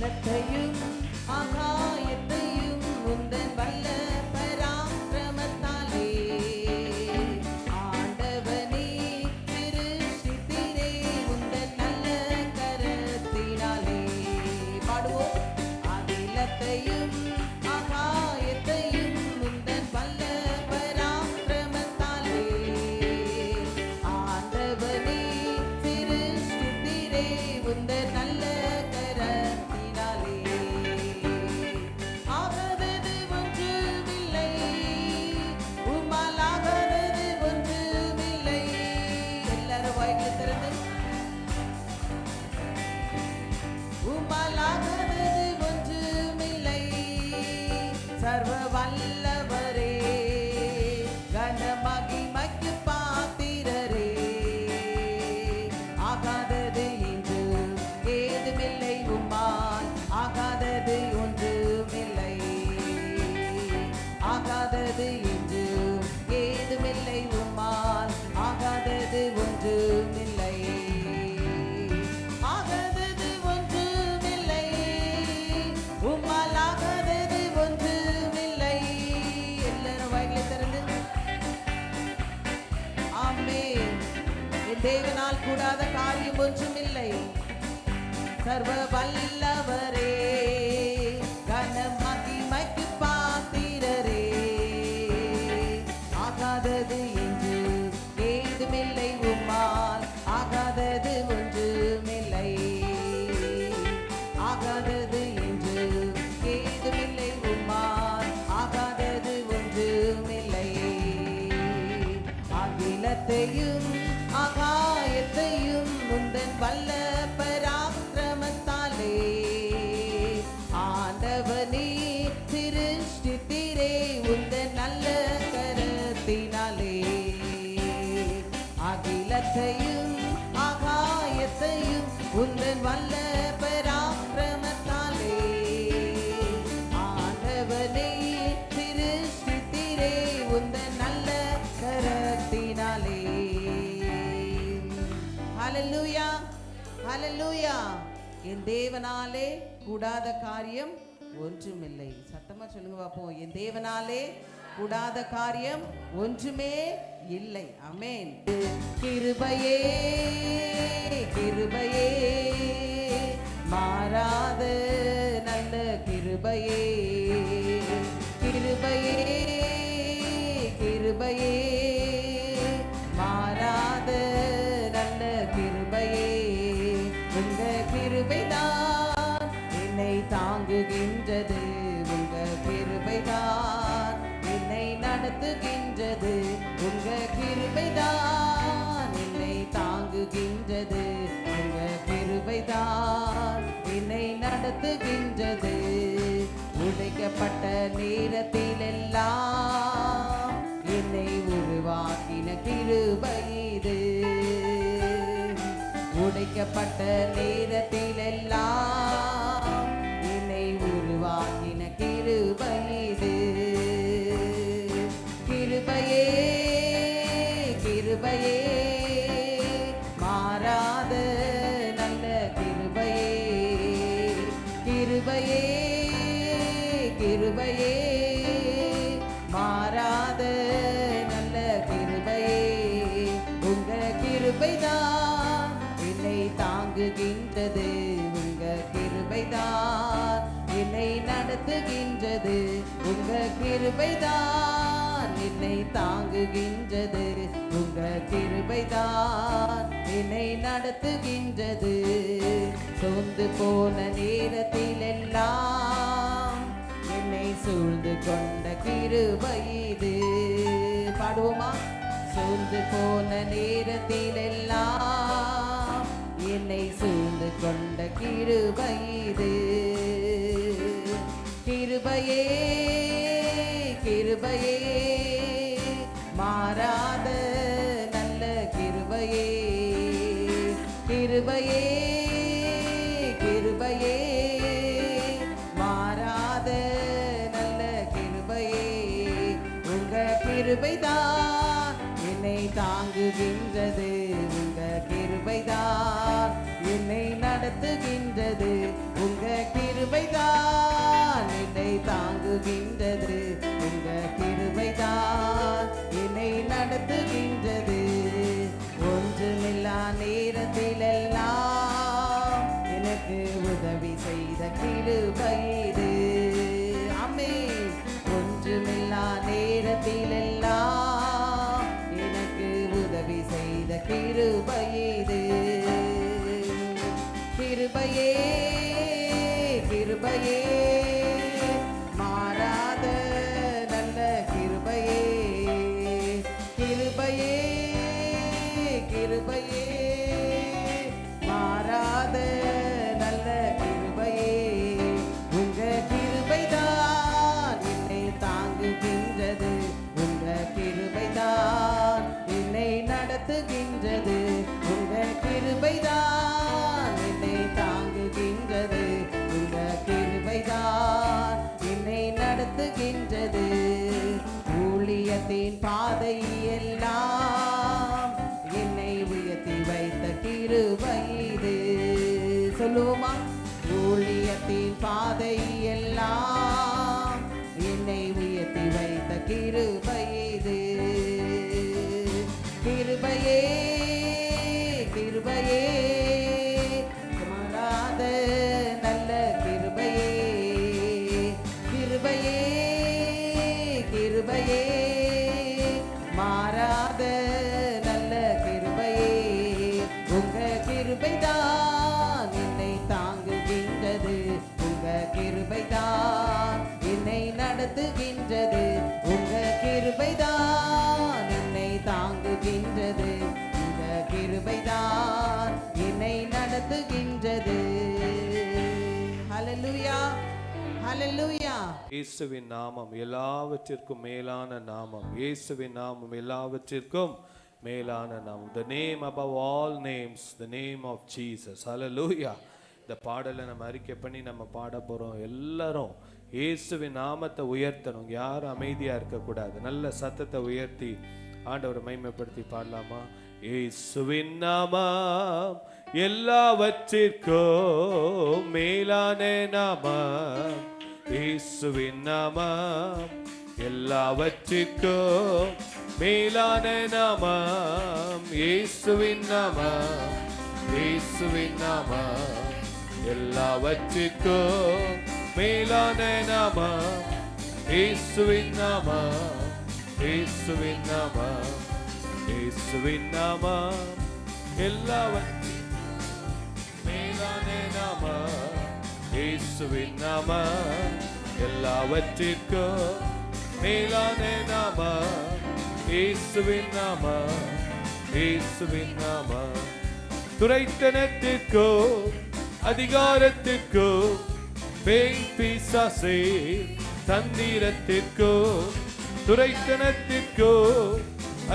அகிலத்தையும் ஆகாயத்தையும் உந்தன் வல்ல பராக்கிரமத்தாலே ஆண்டவனே சிருஷ்டித்தீரே உந்தன் நல்ல கரத்தினாலே. பாடுவோம். அகிலத்தையும் ஆகாயத்தையும் உந்தன் வல்ல பராக்கிரமத்தாலே ஆண்டவனே சிருஷ்டித்தீரே உந்தன் நல்ல சர்வ வல்லவரே கனமகிமைக்கு பாத்திரரே ஆகாதது என்று ஏதுமில்லை உம்மால் ஆகாதது ஒன்றுமில்லை ஆகாதது என்று ஏதுமில்லை உம்மால் ஆகாதது ஒன்றுமில்லை ஆகாதது ஒன்றுமில்லை உம்மால் ஆகாதது ஒன்றுமில்லை. எல்லாரும் வாய்களை திறந்து ஆமென். என் தேவனால் கூடாத காரியம் ஒன்றுமில்லை. சர்வ வல்லவரே கனமகிமைக்கு பாத்திரரே ஆகாதது என்று ஏதுமில்லை உம்மால் ஆகாதது ஒன்றுமில்லை ஆகாதது என்று ஏதுமில்லை உம்மால் ஆகாதது ஒன்றுமில்லை. அகிலத்தையும் ஆகாயத்தையும் உந்தன் வல்ல பராக்கிரமத்தாலே ஆண்டவனே சிருஷ்டித்தீரே உந்தன் நல்ல கரத்தினாலே. அகிலத்தையும் ஆகாயத்தையும் உந்தன் வல்ல பராக்கிரமத்தாலே ஆண்டவனே சிருஷ்டித்தீரே உந்தன் நல்ல கரத்தினாலே. ஹல்லேலூயா ஹல்லேலூயா. என் தேவனாலே கூடாத காரியம் ஒன்றுமில்லை. சத்தமா சொல்லுங்க பாப்போம். என் தேவனாலே கூடாத காரியம் ஒன்றுமே இல்லை. ஆமென். கிருபையே கிருபையே மாறாத நல்ல கிருபையே கிருபையே கிருபையே மாறாத நல்ல கிருபையே உங்க கிருபைதான் என்னை தாங்குகின்றது உங்க கிருபைதான் என்னை நடத்துகின்றது உங்க கிருபைதான் என்னை தாங்குகின்றது உங்க கிருபைதான் என்னை நடத்துகின்றது. உடைக்கப்பட்ட நேரத்தில் எல்லாம் என்னை உருவாக்கின கிருபை இது. உடைக்கப்பட்ட நேரத்தில் எல்லாம் என்னை உருவாக்கின கிருபை இது. கிருபையே கிருபையே மாறாத நல்ல கிருபையே கிருபையே கிருபையே மாறாத நல்ல கிருபையே உங்க கிருபைதான் என்னை தாங்குகின்றது உங்க கிருபைதான் என்னை நடத்துகின்றது உங்க கிருபைதான் என்னை தாங்குகின்றது உங்க கிருபைதான் என்னை நடத்துகின்றது. சோர்ந்து போன நேரத்தில் எல்லாம் என்னை சூழ்ந்து கொண்ட கிருபை இது. பாடுவோமா? சோர்ந்து போன நேரத்தில் எல்லாம் என்னை சூழ்ந்து கொண்ட கிருபை இது. கிருபையே கிருபையே மாறாத நல்ல கிருபையே கிருபையே கிருபையே மாறாத நல்ல கிருபையே உங்க கிருபைதான் என்னை தாங்குகின்றது உங்க கிருபைதான் என்னை நடத்துகின்றது உங்க கிருபை கிருபைதான் என்னை தாங்குகின்றது, உங்க கிருபைதான் என்னை நடத்துகின்றது. ஒன்றுமில்லா நேரத்திலெல்லாம் எனக்கு உதவி செய்த கிருபை இது. ஆமென். ஒன்றுமில்லா நேரத்திலெல்லாம் எனக்கு உதவி செய்த கிருபை இது. கிருபையே கிருபையே மாறாத நல்ல கிருபையே, கிருபையே கிருபையே மாறாத நல்ல கிருபையே. உங்க கிருபைதான் என்னை தாங்குகின்றது, உங்க கிருபைதான் என்னை நடத்துகின்றது. உங்க கிருபைதான் என்னை தாங்குகின்றது, உங்க கிருபைதான் என்னை நடத்துகின்றது. ஊழியத்தின் பாதை எல்லாம் என்னை உயர்த்தி வைத்த கிருபை இது. சொல்லுவோமா? ஊழியத்தின் பாதை எல்லாம் என்னை உயர்த்தி வைத்த கிருபை இது. கிருபையே கிருபையே மாறாத நல்ல கிருபையே, கிருபையே கிருபையே மாறாத நல்ல கிருபையே. உங்க கிருபைதான் என்னை தாங்குகின்றது, உங்க கிருபைதான் என்னை நடத்துகின்றது. உங்க கிருபைதான் என்னை தாங்குகின்றது, உங்க கிருபைதான் என்னை நடத்துகின்றது. ஹல்லேலூயா ஹல்லேலூயா. இயேசுவின் நாமம் எல்லாவற்றிற்கும் மேலான நாமம். இயேசுவின் நாமம் எல்லாவற்றிற்கும் மேலான நாமம். The name above all names, the name of Jesus. Hallelujah. இந்த பாடலை நம்ம அறிக்கை பண்ணி நம்ம பாட போறோம். எல்லாரும் இயேசுவின் நாமத்தை உயர்த்தணும். யாரும் அமைதியா இருக்கக்கூடாது. நல்ல சத்தத்தை உயர்த்தி ஆண்டவரை மகிமைப்படுத்தி பாடலாமா? இயேசுவின் நாமம் எல்லாவற்றிற்கும் மேலான நாமம். இயேசுவின் நாமம் எல்லாவற்றிற்கும் மேலான நாமம். இயேசுவின் நாமம், இயேசுவின் நாமம் எல்லாவற்றிற்கும் மேலான நாமம். இயேசுவின் நாமம், இயேசுவின் நாமம், இயேசுவின் நாமம் எல்லாவற்றிற்கும் மேலான நாமம். இயேசுவின் நாமம் எல்லாவற்றிற்கும் மேலான நாமம். இயேசுவின் நாமம், இயேசுவின் நாமம் துரைத்தனத்திற்கும் அதிகாரத்திற்கும் பேய் பிசாசே தந்திரத்திற்கும் துரைத்தனத்திற்கும்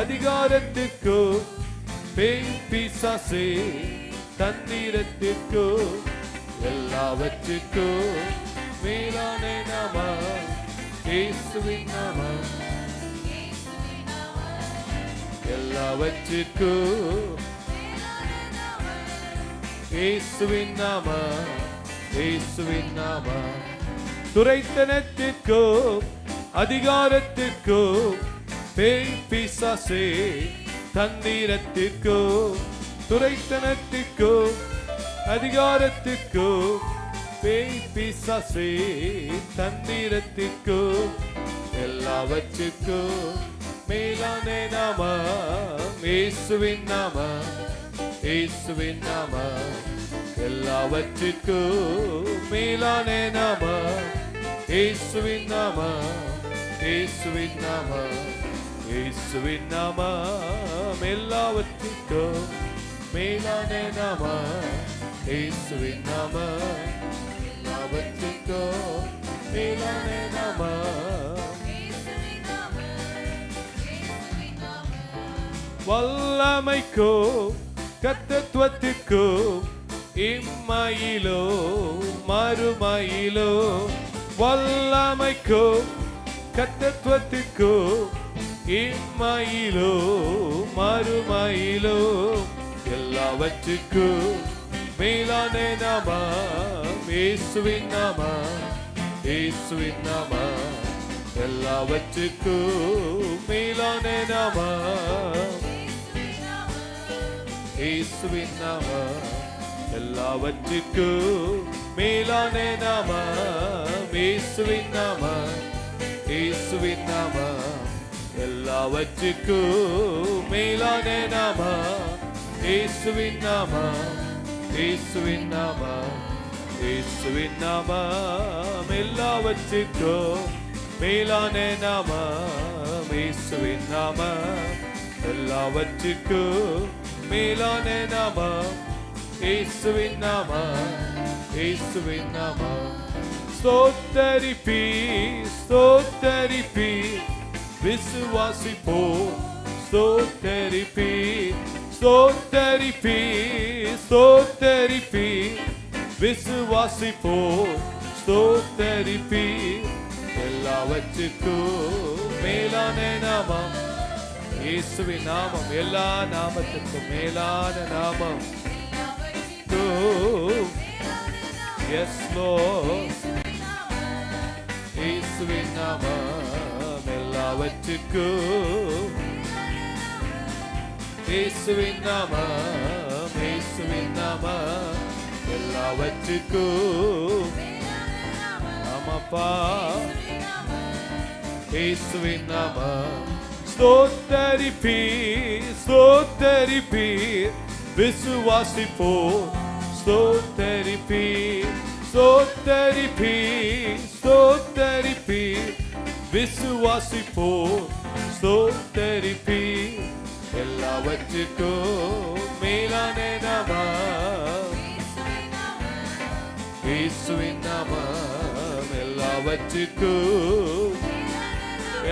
அதிகாரத்திற்கும் பேய் பிசாசே தந்திரத்திற்கும் எல்லாவற்றிற்கும் மேலான நாமம். இயேசுவின் நாமம் எல்லாவற்றிற்கும் இயேசுவின் நாமம், இயேசுவின் நாமம் துரைத்தனத்திற்கும் அதிகாரத்திற்கும் பேய் பிசாசே தந்திரத்திற்கும் துரைத்தனத்திற்கும் அதிகாரத்திற்கும் பேய் பிசாசே தந்திரத்திற்கும் எல்லாவற்றிற்கும் மேலான நாமம். இயேசுவின் நாமம், இயேசுவின் நாமம் எல்லாவற்றிற்கும் மேலான நாமம். இயேசுவின் நாமம், இயேசுவின் நாமம், இயேசுவின் நாமம் எல்லாவற்றிற்கும் மேலான நாமம். இயேசுவின் நாமம் எல்லாவற்றிற்கும் மேலான நாமம். வல்லமைக்கும் கர்த்தத்துவத்திற்கும் இம்மையிலோ மறுமையிலோ வல்லமைக்கும் கர்த்தத்துவத்திற்கும் இம்மையிலோ மறுமையிலோ எல்லாவற்றிற்கும் மேலான நாமம் இயேசுவின் நாமம், இயேசுவின் நாமம் எல்லாவற்றுக்கும் மேலான நாமம், இயேசுவின் நாமம் எல்லாவற்றுக்கும் மேலான நாமம், இயேசுவின் நாமம், இயேசுவின் நாமம் எல்லாவற்றுக்கும் மேலான நாமம், இயேசுவின் நாமம், இயேசுவின் நாமம், இயேசுவின் நாமம் எல்லாவற்றுக்கும் மேலான நாமம், இயேசுவின் நாமம் எல்லாவற்றுக்கும் மேலான நாமம், இயேசுவின் நாமம், இயேசுவின் நாமம் ஸ்தோத்தரிப்பி ஸ்தோத்தரிப்பி விசுவாசிப்போம், ஸ்தோத்தரிப்பி ஸ்தோத்தரிப்பி ஸ்தோத்தரிப்பி விசுவாசிப்போம், ஸ்தோத்தரிப்பி எல்லாவற்றுக்கும் மேலான நாமம், இயேசுவின் நாமம் எல்லா நாமத்துக்கும் மேலான நாமம். Yes Lord, இயேசுவின் நாமம் எல்லாவற்றுக்கும், இயேசுவின் நாமம், இயேசுவின் நாமம் எல்லாவற்றுக்கும் ஆமாப்பா, இயேசுவின் நாமம் ஸ்தோத்தரிப்பி ஸ்தோத்தரிப்பி விசுவாசிப்போம், ஸ்தோத்தரிப்பி ஸ்தோத்தரிப்பி ஸ்தோத்தரிப்பி விசுவாசிப்போம், ஸ்தோத்தரிப்பி எல்லாவற்றுக்கும் மேலான நாமம், இயேசுவின் நாமம் எல்லாவற்றுக்கும்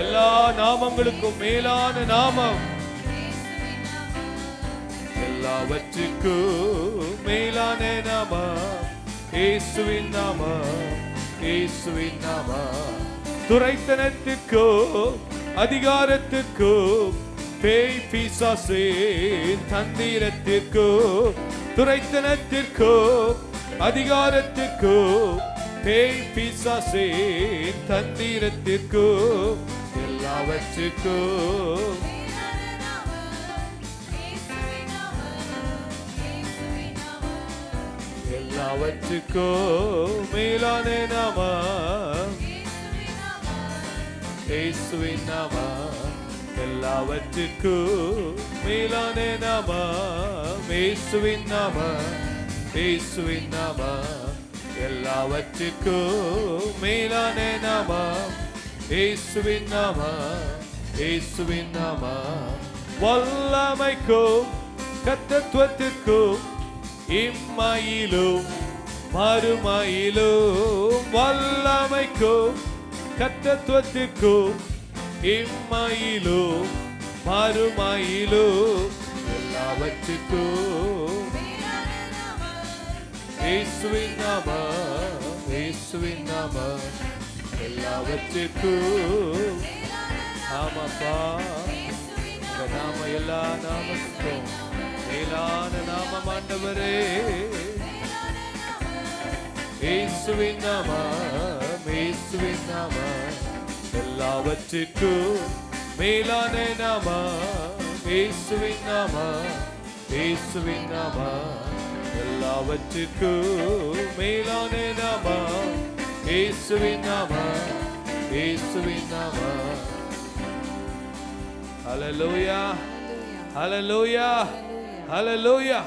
எல்லா நாமங்களுக்கும் மேலான நாமம், எல்லாவற்றுக்கும் மேலான நாமம், இயேசுவின் நாமம், இயேசுவின் நாமம் துரைத்தனத்துக்கும் அதிகாரத்துக்கும் பேய் பிசாசின் தந்திரத்திற்கும், துரைத்தனத்திற்கும் அதிகாரத்திற்கும் பேய் பிசாசின் தந்திரத்திற்கும் எல்லாவற்றுக்கும் எல்லாவற்றுக்கும் மேலான நாமம், இயேசுவின் நாமம் எல்லாவற்றுக்கும் மேலான நாமம், இயேசுவின் நாமம், இயேசுவின் நாமம் எல்லாவற்றுக்கும் மேலான நாமம், இயேசுவின் நாமம், இயேசுவின் நாமம் வல்லமைக்கும் கர்த்தத்துவத்திற்கும் இம்மையிலும் மறுமையிலும், வல்லமைக்கும் கர்த்தத்துவத்திற்கும் இம்மையிலும் மறுமையிலும் எல்லாவற்றுக்கும் இயேசுவின் நாமம், இயேசுவின் நாமம் எல்லாவற்றுக்கும் ஆமாப்பா, இந்த நாம எல்லா நாமத்துக்கும் மேலான நாமம் ஆண்டவரே, இயேசுவின் நாமம், இயேசுவின் நாமம் எல்லாவற்றுக்கும் மேலான நாமம், இயேசுவின் நாமம், இயேசுவின் நாமம் எல்லாவற்றுக்கும் மேலான நாமம், இயேசுவின் நாமம், இயேசுவின் நாமம். ஹல்லேலூயா, ஹல்லேலூயா, ஹல்லேலூயா.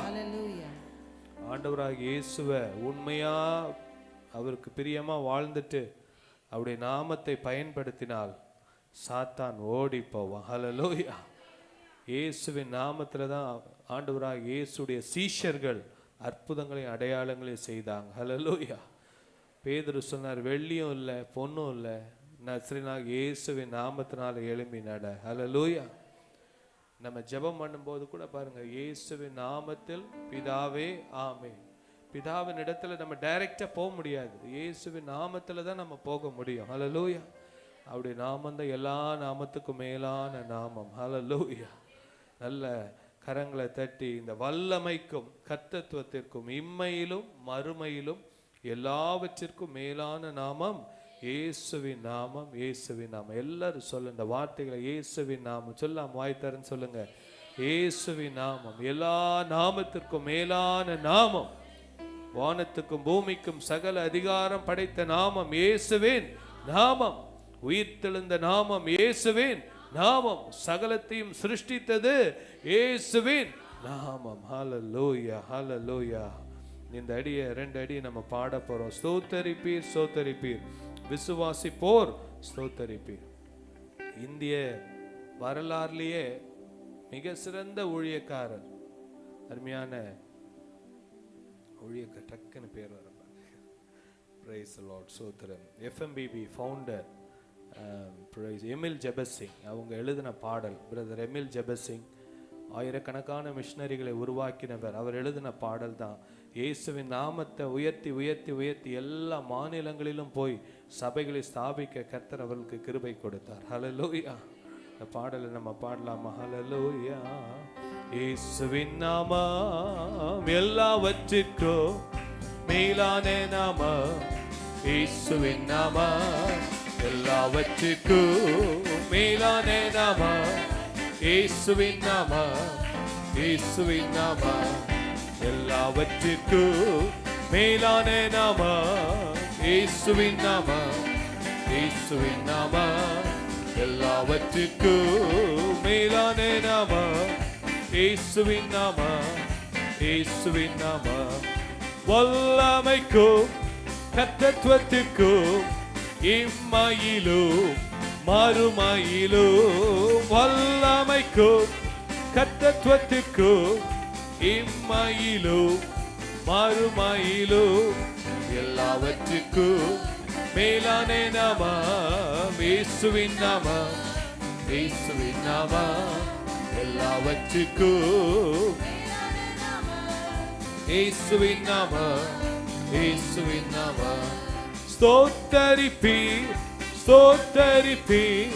ஆண்டவராகிய இயேசுவை உண்மையா அவருக்கு பிரியமா வாழ்ந்துட்டு அவருடைய நாமத்தை பயன்படுத்தினால் சாத்தான் ஓடி போவான். ஹல்லேலூயா. இயேசுவின் நாமத்துல தான் ஆண்டவராகிய இயேசுடைய சீஷர்கள் அற்புதங்களையும் அடையாளங்களையும் செய்தாங்க. ஹல்லேலூயா. பேதுரு சொன்னார், வெள்ளியும் இல்லை பொண்ணும் இல்லை, நசரேயனாகிய இயேசுவின் நாமத்தினால எழும்பி நட. ஹல்லேலூயா. நம்ம ஜெபம் பண்ணும்போது கூட பாருங்க, இயேசுவின் நாமத்தில் பிதாவே ஆமென். பிதாவின் இடத்துல நம்ம டைரக்டா போக முடியாது, இயேசுவின் நாமத்துல தான் நம்ம போக முடியும். ஹல்லேலூயா. அவருடைய நாமம் தான் எல்லா நாமத்துக்கும் மேலான நாமம். ஹல்லேலூயா. நல்ல கரங்களை தட்டி இந்த வல்லமைக்கும் கர்த்தத்துவத்திற்கும் இம்மையிலும் மறுமையிலும் எல்லாவற்றிற்கும் மேலான நாமம் இயேசுவின் நாமம், இயேசுவின் நாமம். எல்லாரும் சொல்லுங்க இந்த வார்த்தைகளை, இயேசுவின் நாமம் சொல்லாம், வாய் தரன்னு சொல்லுங்க. இயேசுவின் நாமம் எல்லா நாமத்திற்கும் மேலான நாமம், வானத்துக்கும் பூமிக்கும் சகல அதிகாரம் படைத்த நாமம் இயேசுவின் நாமம். உயிர்த்தெழுந்த நாமம் இயேசுவின் நாமம். சகலத்தையும் சிருஷ்டித்தது இயேசுவின் நாமம். ஹல்லேலூயா, ஹல்லேலூயா. இந்த அடியை 2 அடி நம்ம பாட போறோம். ஸ்தோத்தரிப்பீர், ஸ்தோத்தரிப்பீர், விசுவாசிப்போர் ஸ்தோத்தரிப்பீர். இந்திய வரலாறுலேயே மிக சிறந்த ஊழியக்காரர், அருமையான ஊழியக்காரர், டக்குன்னு பேர் வர பிரைஸ் தி லார்ட். சோத்திரம். FMBB ஃபவுண்டர் எமில் ஜெபசிங் அவங்க எழுதின பாடல். பிரதர் எமில் ஜெபசிங் ஆயிரக்கணக்கான மிஷனரிகளை உருவாக்கினவர். அவர் எழுதின பாடல் தான். இயேசுவின் நாமத்தை உயர்த்தி உயர்த்தி உயர்த்தி எல்லா மாநிலங்களிலும் போய் சபைகளை ஸ்தாபிக்க கர்த்தர் அவர்களுக்கு கிருபை கொடுத்தார். ஹல்லேலூயா. இந்த பாடலை நம்ம பாடலாமா? ஹல்லேலூயா. இயேசுவின் நாமம் எல்லாவற்றிற்கும் மேலான நாமம், இயேசுவின் நாமம் எல்லாவற்றிற்கும் மேலான நாமம், இயேசுவின் நாமம், இயேசுவின் நாமம் எல்லாவற்றிற்கும் மேலான நாமம், இயேசுவின் நாமம், இயேசுவின் நாமம் எல்லாவற்றிற்கும் மேலான நாமம், இயேசுவின் நாமம், இயேசுவின் நாமம். வல்லமைக்கும் கர்த்தத்துவத்திற்கும் இம்மையிலும் மறுமையிலும், வல்லமைக்கும் கர்த்தத்துவத்திற்கும் இம்மையிலும் மறுமையிலும் எல்லாவற்றிற்கும் மேலான நாமம் இயேசுவின் நாமம், இயேசுவின் நாமம் எல்லாவற்றிற்கும் இயேசுவின் நாமம், இயேசுவின் நாமம். ஸ்தோத்தரிப்பீர், ஸ்தோத்தரிப்பீர்,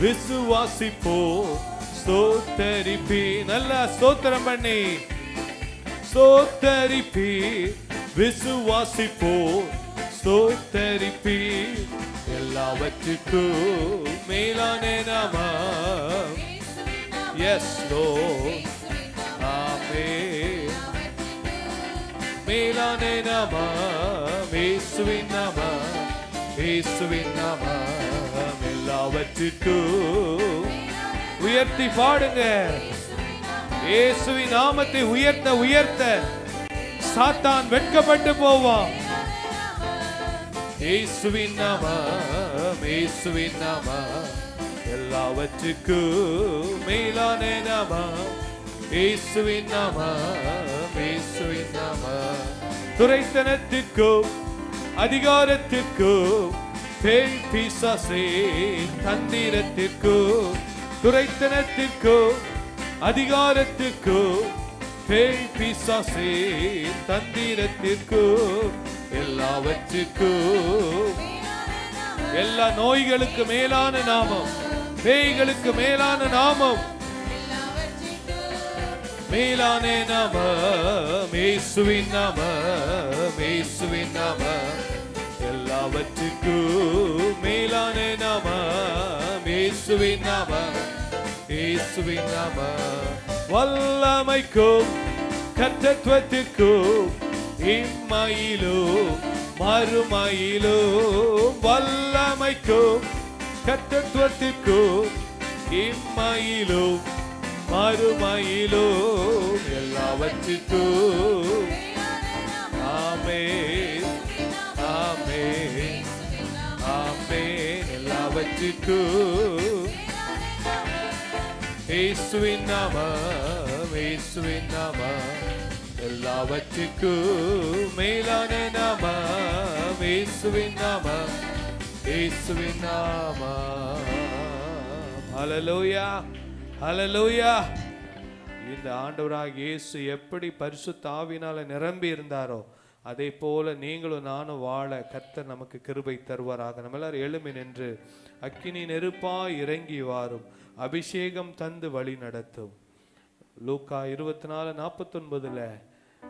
விசுவாசிப்போம் ஸ்தோத்தரிப்பீர். நல்லா ஸ்தோத்திரம் பண்ணி ஸ்தோத்தரிப்பீர், விசுவாசிப்போம் ஸ்தோத்தரிப்பீர் எல்லாவற்றுக்கும் மேலான நாமம். எஸ் லோர்ட், ஆமென். மேலான நாமம் இயேசுவின் நாமம், இயேசுவின் நாமம் எல்லாவற்றிற்கும். உயர்த்தி பாடுங்க. இயேசுவின் நாமத்தை உயர்த்த உயர்த்த சாத்தான் வெட்கப்பட்டு போவான். இயேசுவின் நாமம், இயேசுவின் நாமம் எல்லாவற்றுக்கும் மேலான நாமம், இயேசுவின் நாமம், இயேசுவின் நாமம். துரைத்தனத்திற்கும் அதிகாரத்திற்கும் பேய் பிசாசே தந்திரத்திற்கும், துரைத்தனத்திற்கும் அதிகாரத்திற்கும் பேய் பிசாசே தந்திரத்திற்கும் எல்லாவற்றிற்கும். எல்லா நோய்களுக்கு மேலான நாமம், பேய்களுக்கு மேலான நாமம், மேலான நாமம் இயேசுவின் நாமம், இயேசுவின் நாமம் எல்லாவற்றிற்கும் மேலான நாமம் இயேசுவின் நாமம், இயேசுவின் நாமம். வல்லமைக்கும் கர்த்தத்துவத்திற்கும் இம்மையிலும் மறுமையிலும், வல்லமைக்கும் கர்த்தத்துவத்திற்கும் இம்மையிலும் மறுமையிலும் எல்லாவற்றிற்கும். ஆமென், ஆமென், ஆமென் எல்லாவற்றிற்கும். இயேசுவின் நாமம், இயேசுவின் நாமம் எல்லாவற்றிற்கும் மேலான நாமம், இயேசுவின் நாமம், இயேசுவின் நாமம். ஹல்லேலூயா, ஹல்லேலூயா. இந்த ஆண்டவராகிய இயேசு எப்படி பரிசுத்த ஆவியினால நிரம்பி இருந்தாரோ அதே போல நீங்களும் நானும் வாழ கர்த்தர் நமக்கு கிருபை தருவாராக. நம்ம எல்லாரும் எழும்பி நின்று அக்கினி நெருப்பாய் இறங்கி வாரும், அபிஷேகம் தந்து வழி நடத்தும். லூக்கா 24:49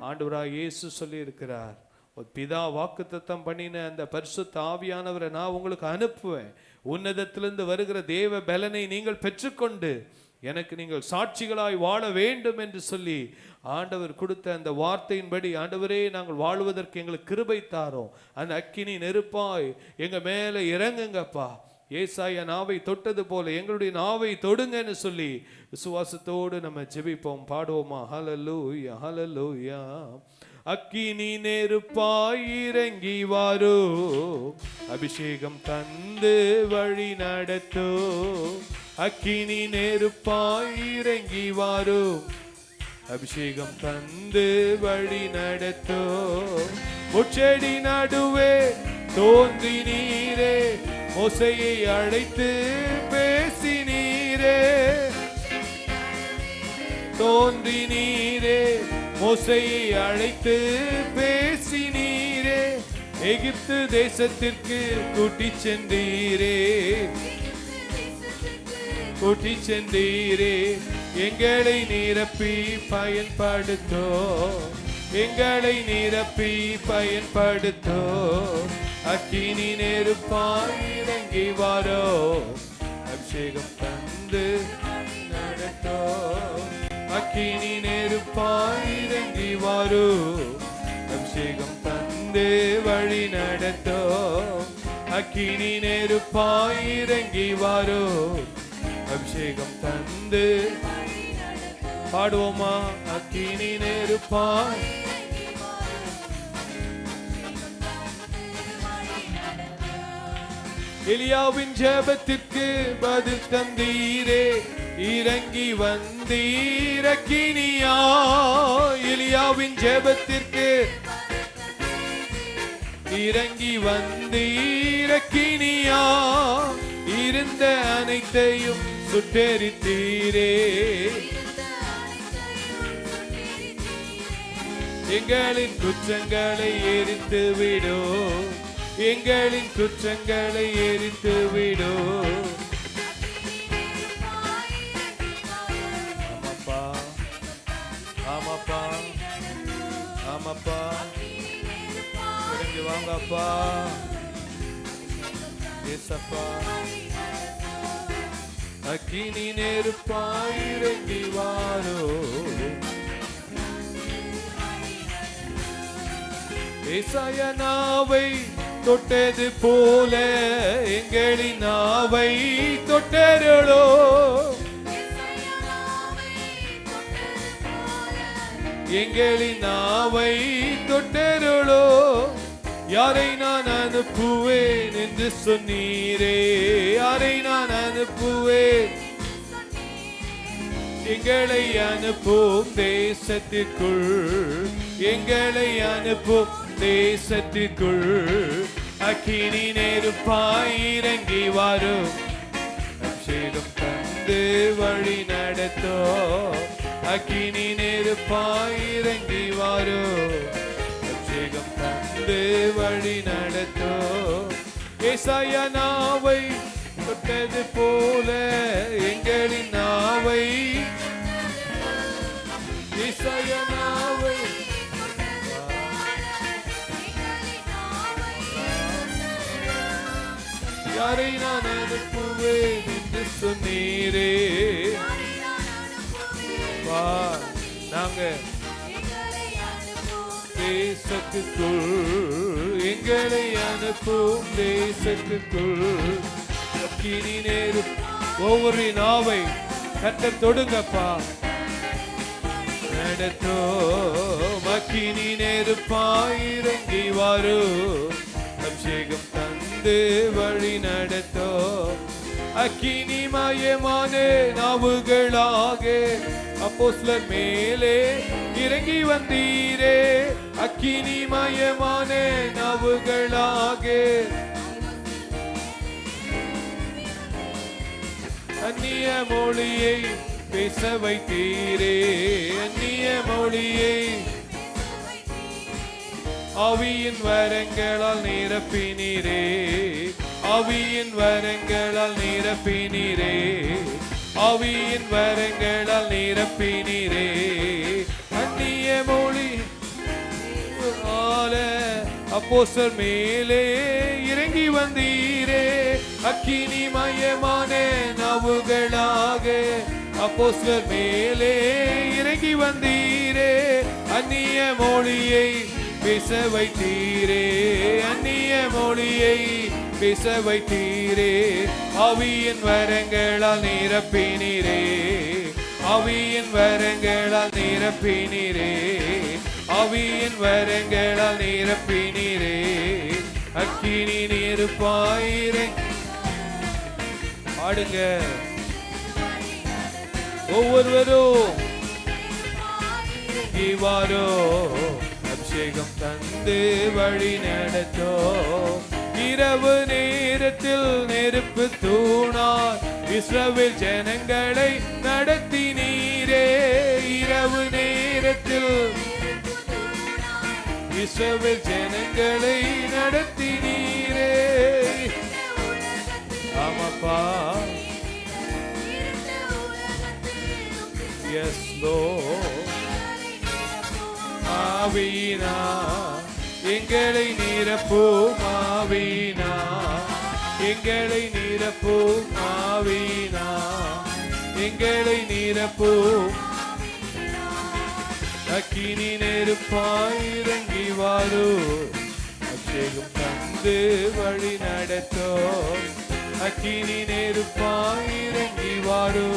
ஆண்டவராக இயேசு சொல்லி இருக்கிறார், ஒரு பிதா வாக்குத்தத்தம் பண்ணின அந்த பரிசுத்த ஆவியானவரை நான் உங்களுக்கு அனுப்புவேன். உன்னதத்திலிருந்து வருகிற தேவ பலனை நீங்கள் பெற்றுக்கொண்டு எனக்கு நீங்கள் சாட்சிகளாய் வாழ வேண்டும் என்று சொல்லி ஆண்டவர் கொடுத்த அந்த வார்த்தையின்படி, ஆண்டவரே நாங்கள் வாழ்வதற்கு எங்களுக்கு கிருபை தாரோம், அந்த அக்கினி நெருப்பாய் எங்க மேல இறங்குங்கப்பா, ஏசாயா நாவை தொட்டது போல எங்களுடைய நாவை தொடுங்கன்னு சொல்லி விசுவாசத்தோடு நம்ம ஜெபிப்போம், பாடுவோமா? ஹல்லேலூயா ஹல்லேலூயா. அக்கினி நெருப்பாய் இறங்கி வாரோ, அபிஷேகம் தந்து வழி நடத்தோ. அக்கினி நெருப்பாய் இறங்கி வாரோ, அபிஷேகம் தந்து வழி நடத்தோ. முச்செடி நடுவே தோன்றி நீரே, மோசையை அழைத்து பேசினீரே. தோன்றி நீரே, மோசையை அழைத்து பேசினீரே. எகிப்து தேசத்திற்கு கூட்டிச் சென்றீரே, கூட்டிச் சென்றீரே. எங்களை நிரப்பி பயன்படுத்தோ, எங்களை நிரப்பி பயன்படுத்தோ. அக்கினி நெருப்பாய் இறங்கி வாரோ, அபிஷேகம் தந்து நடத்தோ. அக்கினி நெருப்பாய் இறங்கி வாரோ, அபிஷேகம் தந்து வழி நடத்தோ. அக்கினி நெருப்பாய் இறங்கி வாரோ, அபிஷேகம் தந்து பாடுவோமா? அக்கினி நெருப்பாய். எலியாவின் ஜெபத்திற்கு பதில் தந்தீரே, இறங்கி வந்தீர் அக்கினியா. எலியாவின் ஜெபத்திற்கு இறங்கி வந்தீர் அக்கினியா. இருந்த அனைத்தையும் சுட்டெரித்தீரே, எங்களின் குற்றங்களை எரித்து விடோ, எங்களின் குற்றங்களை எரித்து விடோ. ஆமாப்பா ஆமாப்பா ஆமாப்பா, இறங்கி வாங்கப்பா ஏசப்பா. அக்கினி நெருப்பாய் இறங்கி வாரோ, ஏசாயா நாவை தொட்டது போல எங்களின் நாவை தொட்டருளோ. எங்களின் நாவை தொட்டருளோ. யாரை நான் அனுப்புவேன் என்று சொன்னீரே, யாரை நான் அனுப்புவேன். எங்களை அனுப்பும் தேசத்திற்குள், எங்களை அனுப்பும் தேசத்திற்குள். அக்கினி நெருப்பாய் இறங்கி வரும், அபிஷேகம் தந்து வழி நடத்தோ. அக்கினி நெருப்பாய் இறங்கி வரும், அபிஷேகம் தந்து வழி நடத்தோ. ஏசாயா நாவை தொட்டது போல எங்களின் நாவை, ஏசாயா நாவை. யாரை நான் அனுப்புவேன் என்று சொன்னீரே. வா நாங்க தேசத்துக்குள், எங்களை அனுப்பும் தேசத்துக்குள். அக்கினி நெருப்பு ஒவ்வொரு நாவை கர்த்தர் தொடுங்கப்பா நடத்தோ. அக்கினி நெருப்பாய் இறங்கி வாரோ, அபிஷேகம் தந்து வழி நடத்தோ. அக்கினி மயமான நாவுகளாக அப்போஸ்தலர் மேலே இறங்கி வந்தீரே. அக்கினி மயமான நாவுகளாக அந்நிய மொழியை பேச வைத்தீரே. அந்நிய மொழியை ஆவியின் வரங்களால் நிரப்பினீரே, ஆவியின் வரங்களால் நிரப்பினீரே. ஆவியின் வரங்களால் நிரப்பினீரே. அந்நிய மொழி அப்போஸ்தலர் மேலே இறங்கி வந்தீரே. அக்கினி மயமான நாவுகளாக அப்போஸ்தலர் மேலே இறங்கி வந்தீரே. அந்நிய மொழியை பேச வைத்தீரே. அந்நிய மொழியை பேச வைத்தீரே. ஆவியின் வரங்களால் நிரப்பினீரே. ஆவியின் வரங்களால் நிரப்பினீரே. ஆவியின் வரங்களால் நிரப்பினீரே. அக்கினி நெருப்பாயிரே. ஆடுங்க ஒவ்வொருவரும் இவாரோ அபிஷேகம் தந்து வழி நடத்தோ. இரவு நேரத்தில் நெருப்பு தூணார் இஸ்ரவேல் ஜனங்களை நடத்தினீரே. இரவு நேரத்தில் இஸ்ரவேல் ஜனங்களை நடத்தினீரே. ஆமாப்பா. Yes, Lord. ஆவியினா எங்களை நிரப்பும். ஆவியினா எங்களை நிரப்பும். ஆவியினா எங்களை நிரப்பும். அக்கினி நெருப்பாய் இறங்கி வாரோ. அபிஷேகம் தந்து வழி நடத்தோ. அக்கினி நெருப்பாய் இறங்கி வாரோ.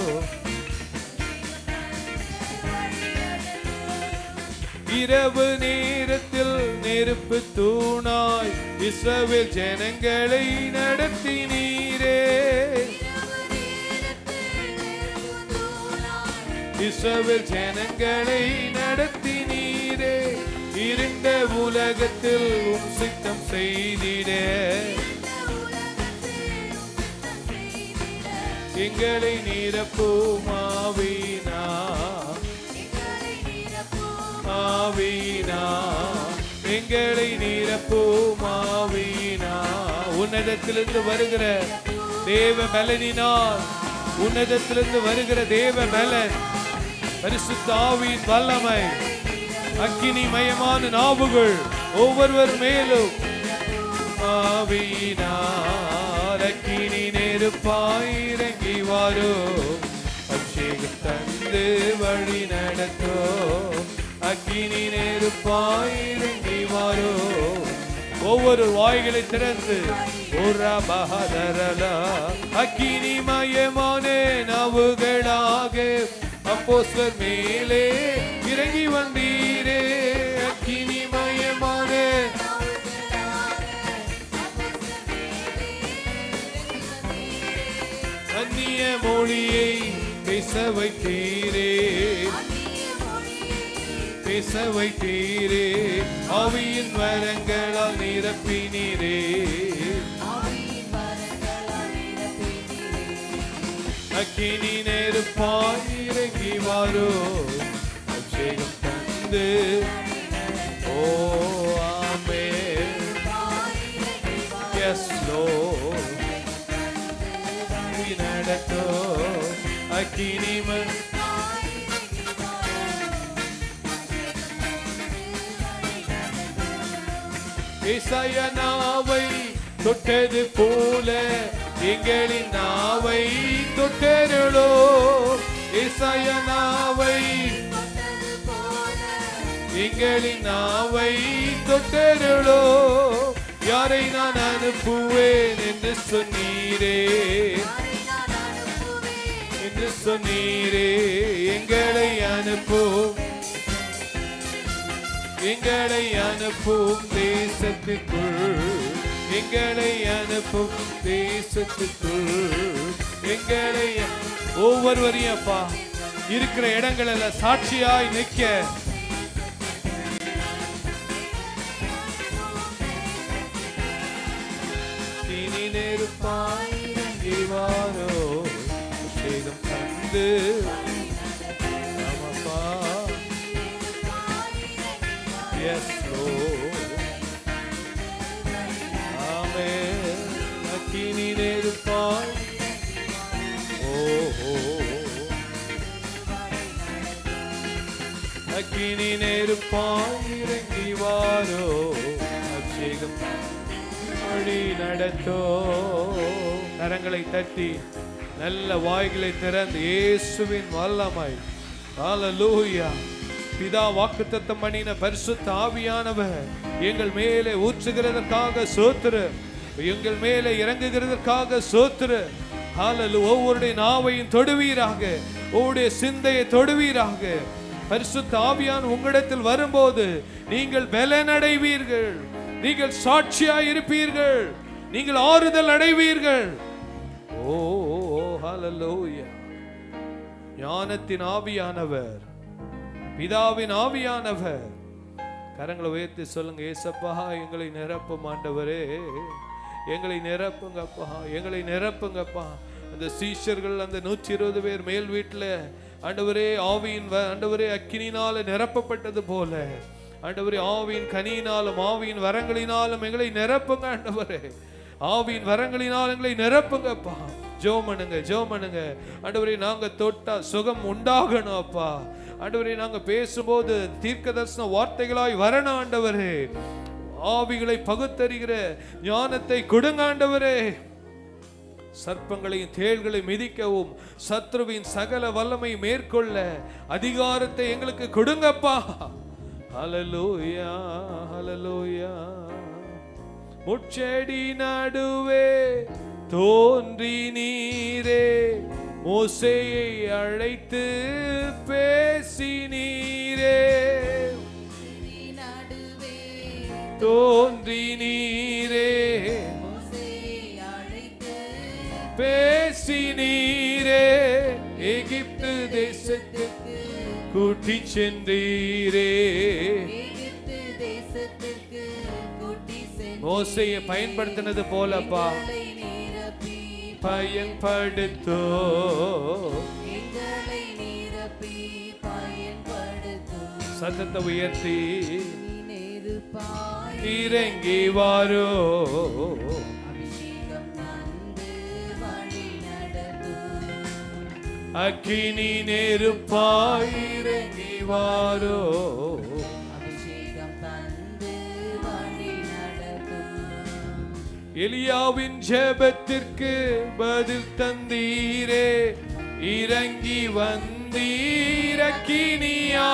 இரவு நேரத்தில் நெருப்பு தூணாய் இஸ்ரவேல் ஜனங்களை நடத்தினீரே. இஸ்ரவேல் ஜனங்களை நடத்தினீரே. இருண்ட உலகத்தில் உம் சித்தம் செய்திட எங்களை நிரப்பும். ஆவியினா ஆவியினா எங்களை நிரப்பும். ஆவியினா உன்னதத்திலிருந்து வருகிற தேவ பலனினால், உன்னதத்திலிருந்து வருகிற தேவ பலன், பரிசுத்த ஆவியின் வல்லமை, அக்கினி மயமான நாவுகள் ஒவ்வொருவர் மேலும். ஆவியினால் அக்கினி நெருப்பாய் இறங்கி வாரோ. அபிஷேகம் தந்து வழி நடத்தோ. அக்கினி நெருப்பாய் இறங்கி வாரோ. ஒவ்வொரு வாய்களை திறந்து அக்கினி மயமான நாவுகளாக அப்போஸ்தலர் மேலே இறங்கி வந்தீரே. அக்கினி மயமான அந்நிய மொழியை பேச வைத்தீரே. பேச வைத்தீரே. ஆவியின் வரங்களால் நிரப்பினீரே. அக்கினி நெருப்பாய் இறங்கி வாரோ. அபிஷேகம் தந்து ஓ ஆமென். S lord நடத்தோ. அக்கினி ஏசாயா நாவை தொட்டது போல எங்களின் நாவை தொட்டருளோ. ஏசாயா நாவை எங்களின் நாவை தொட்டருளோ. யாரை நான் அனுப்புவேன் என்று சொன்னீரே. என்று சொன்னீரே. எங்களை அனுப்பும். எங்களை அனுப்பும் தேசத்துக்குள். எங்களை அனுப்பும் தேசத்துக்குள். எங்களை ஒவ்வொருவரையும் அப்பா இருக்கிற இடங்கள் எல்லாம் சாட்சியாய் நிற்க இனி நெருப்பாய் இறங்கி வாரோ. அபிஷேகம் தந்து ஆமாப்பா. Yes, Lord. Amen. அக்கினி நெருப்பாய். ஓ அக்கினி நெருப்பாய் இறங்கி வாரோ அபிஷேகம் வழி நடத்தோ. கரங்களை தட்டி நல்ல வாய்களை திறந்து இயேசுவின் வல்லமை. ஹல்லேலூயா. பிதா வாக்குத்தத்தம் பண்ணின பரிசுத்த ஆவியானவர் எங்கள் மேலே ஊற்றுகிறதற்காக ஸ்தோத்திரம், எங்கள் மேலே இறங்குகிறதற்காக ஸ்தோத்திரம். ஹல்லேலூயா. ஒவ்வொருடைய நாவையும் தொடுவீராக, ஒவ்வொருடைய சிந்தையை தொடுவீராக. பரிசுத்த ஆவியானவர் உங்களிடத்தில் வரும்போது நீங்கள் பலனடைவீர்கள், நீங்கள் சாட்சியாய் இருப்பீர்கள், நீங்கள் ஆறுதல் அடைவீர்கள். ஓ ஹல்லேலூயா. ஞானத்தின் ஆவியானவர், பிதாவின் ஆவியானவர். கரங்களை உயர்த்தி சொல்லுங்க, ஏசப்பா எங்களை நிரப்பும் ஆண்டவரே, எங்களை நிரப்புங்கப்பா, எங்களை நிரப்புங்கப்பா. அந்த சீஷர்கள் அந்த 120 பேர் மேல் வீட்டில் ஆண்டவரே ஆவியின் ஆண்டவரே அக்கினினால நிரப்பப்பட்டது போல ஆண்டவரே ஆவியின் கனியினாலும் ஆவியின் வரங்களினாலும் எங்களை நிரப்புங்க ஆண்டவரே. ஆவியின் வரங்களினால் எங்களை நிரப்புங்கப்பா. ஜோமனுங்க ஜோமனுங்க ஆண்டவரே. நாங்க தொட்டா சுகம் உண்டாகணும் அப்பா. ஆண்டவரே நாங்க பேசும்போது தீர்க்க தரிசன வார்த்தைகளாய் வரணும் ஆண்டவரே. ஆவிகளை பகுத்தறிகிற ஞானத்தை கொடுங்க ஆண்டவரே. சர்ப்பங்களையும் தேள்களை மிதிக்கவும் சத்ருவின் சகல வல்லமை மேற்கொள்ள அதிகாரத்தை எங்களுக்கு கொடுங்கப்பா. ஹல்லேலூயா ஹல்லேலூயா. முட்செடி நடுவே தோன்றி நீரே மோசேயை அழைத்து பேசி நீரே. தோன்றி நீரே பேசி நீரே. எகிப்து தேசத்துக்கு கூட்டி சென்றீரே. மோசையை பயன்படுத்தினது போலப்பா பயன்படுத்தோ. சத்தத்தை உயர்த்தி இறங்கி வாரோ. அக்கினி நெருப்பாய் இறங்கி வாரோ. எலியாவின் ஜெபத்திற்கு பதில் தந்தீரே. இறங்கி வந்தீர் அக்கினியா.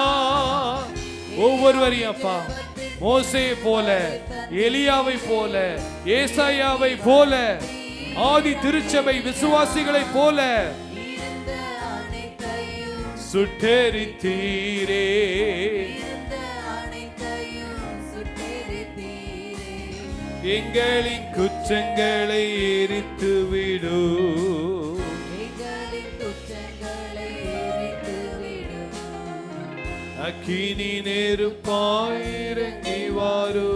ஒவ்வொருவரையும் அப்பா மோசேயை போல, எலியாவை போல, ஏசாயாவை போல, ஆதி திருச்சபை விசுவாசிகளை போல சுட்டெரித்தீரே. எங்களின் குற்றங்களை எரித்து விடு. அக்கினி நெருப்பாய் இறங்கி வாரோ.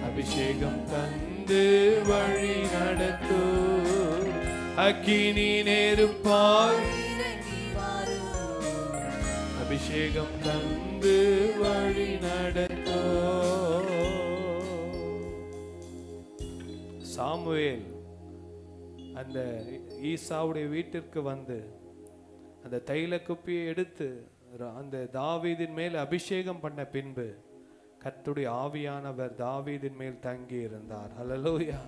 அபிஷேகம் தந்து வழி நடத்தோ. அக்கினி நெருப்பாய் அபிஷேகம் தந்து வழி நடத்தோ. சாமுவேல் அந்த ஈசாவுடைய வீட்டிற்கு வந்து அந்த தைல குப்பியை எடுத்து அந்த தாவீதின் மேல் அபிஷேகம் பண்ண பின்பு கர்த்தருடைய ஆவியானவர் தாவீதின் மேல் தங்கி இருந்தார். ஹல்லேலூயா.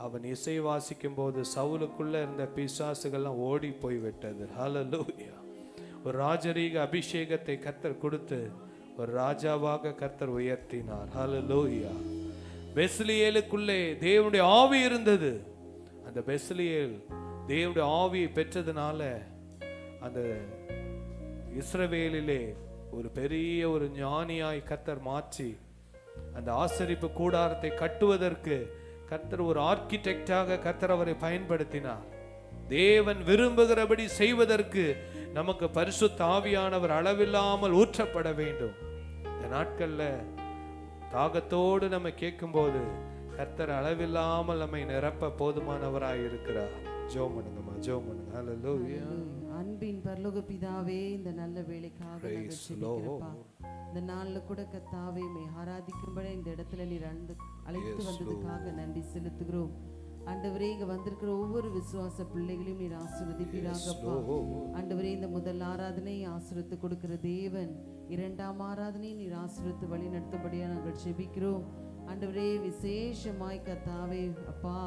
அவன் இசை வாசிக்கும் போது சவுலுக்குள்ள இருந்த பிசாசுகள்லாம் ஓடி போய்விட்டது. ஹல்லேலூயா. ஒரு ராஜரீக அபிஷேகத்தை கர்த்தர் கொடுத்து ஒரு ராஜாவாக கர்த்தர் உயர்த்தினார். ஹல்லேலூயா. பெத்லெகேமுக்குள்ளே தேவனுடைய ஆவி இருந்தது. அந்த பெத்லெகேம் தேவனுடைய ஆவியை பெற்றதுனால அந்த இஸ்ரவேலிலே ஒரு பெரிய ஒரு ஞானியாய் கர்த்தர் மாற்றி அந்த ஆசரிப்பு கூடாரத்தை கட்டுவதற்கு கர்த்தர் ஒரு ஆர்கிடெக்டாக கர்த்தர் அவரை பயன்படுத்தினார். தேவன் விரும்புகிறபடி செய்வதற்கு நமக்கு பரிசுத்த ஆவியானவர் அளவில்லாமல் ஊற்றப்பட வேண்டும். இந்த நாட்கள்ல தாகத்தோடு நம்ம கேட்கும்போது கர்த்தர் அளவில்லாமல் நம்மை நிரப்ப போதுமானவராய் இருக்கிறார். ஜெபம் பண்ணுங்கம்மா, ஜெபம் பண்ணுங்க. ஹல்லேலூயா. அன்பின் பரலோக பிதாவே, இந்த நல்ல வேளைக்காக நாங்கள் ஜெபிக்கிறோம்ப்பா. இந்த நாள்ல கூட கர்த்தாவே மே ஆராதிக்கும்படி இந்த இடத்துல நீர் அழைத்து வந்ததுக்காக நன்றி செலுத்துகிறோம். ஆண்டவரே இங்க வந்திருக்கிற ஒவ்வொரு விசுவாச பிள்ளைகளையும் நீர் ஆசீர்வதிப்பீராகப்பா. ஆண்டவரே இந்த முதல் ஆராதனை ஆசீர்வதித்து கொடுக்கிற தேவன், இரண்டாம் ஆராதனை நீர் ஆசீர்வதித்து வழி நடத்தும்படியா நாங்கள் ஜெபிக்கிறோம். ஆண்டவரே விசேஷமாய் கர்த்தாவே அப்பா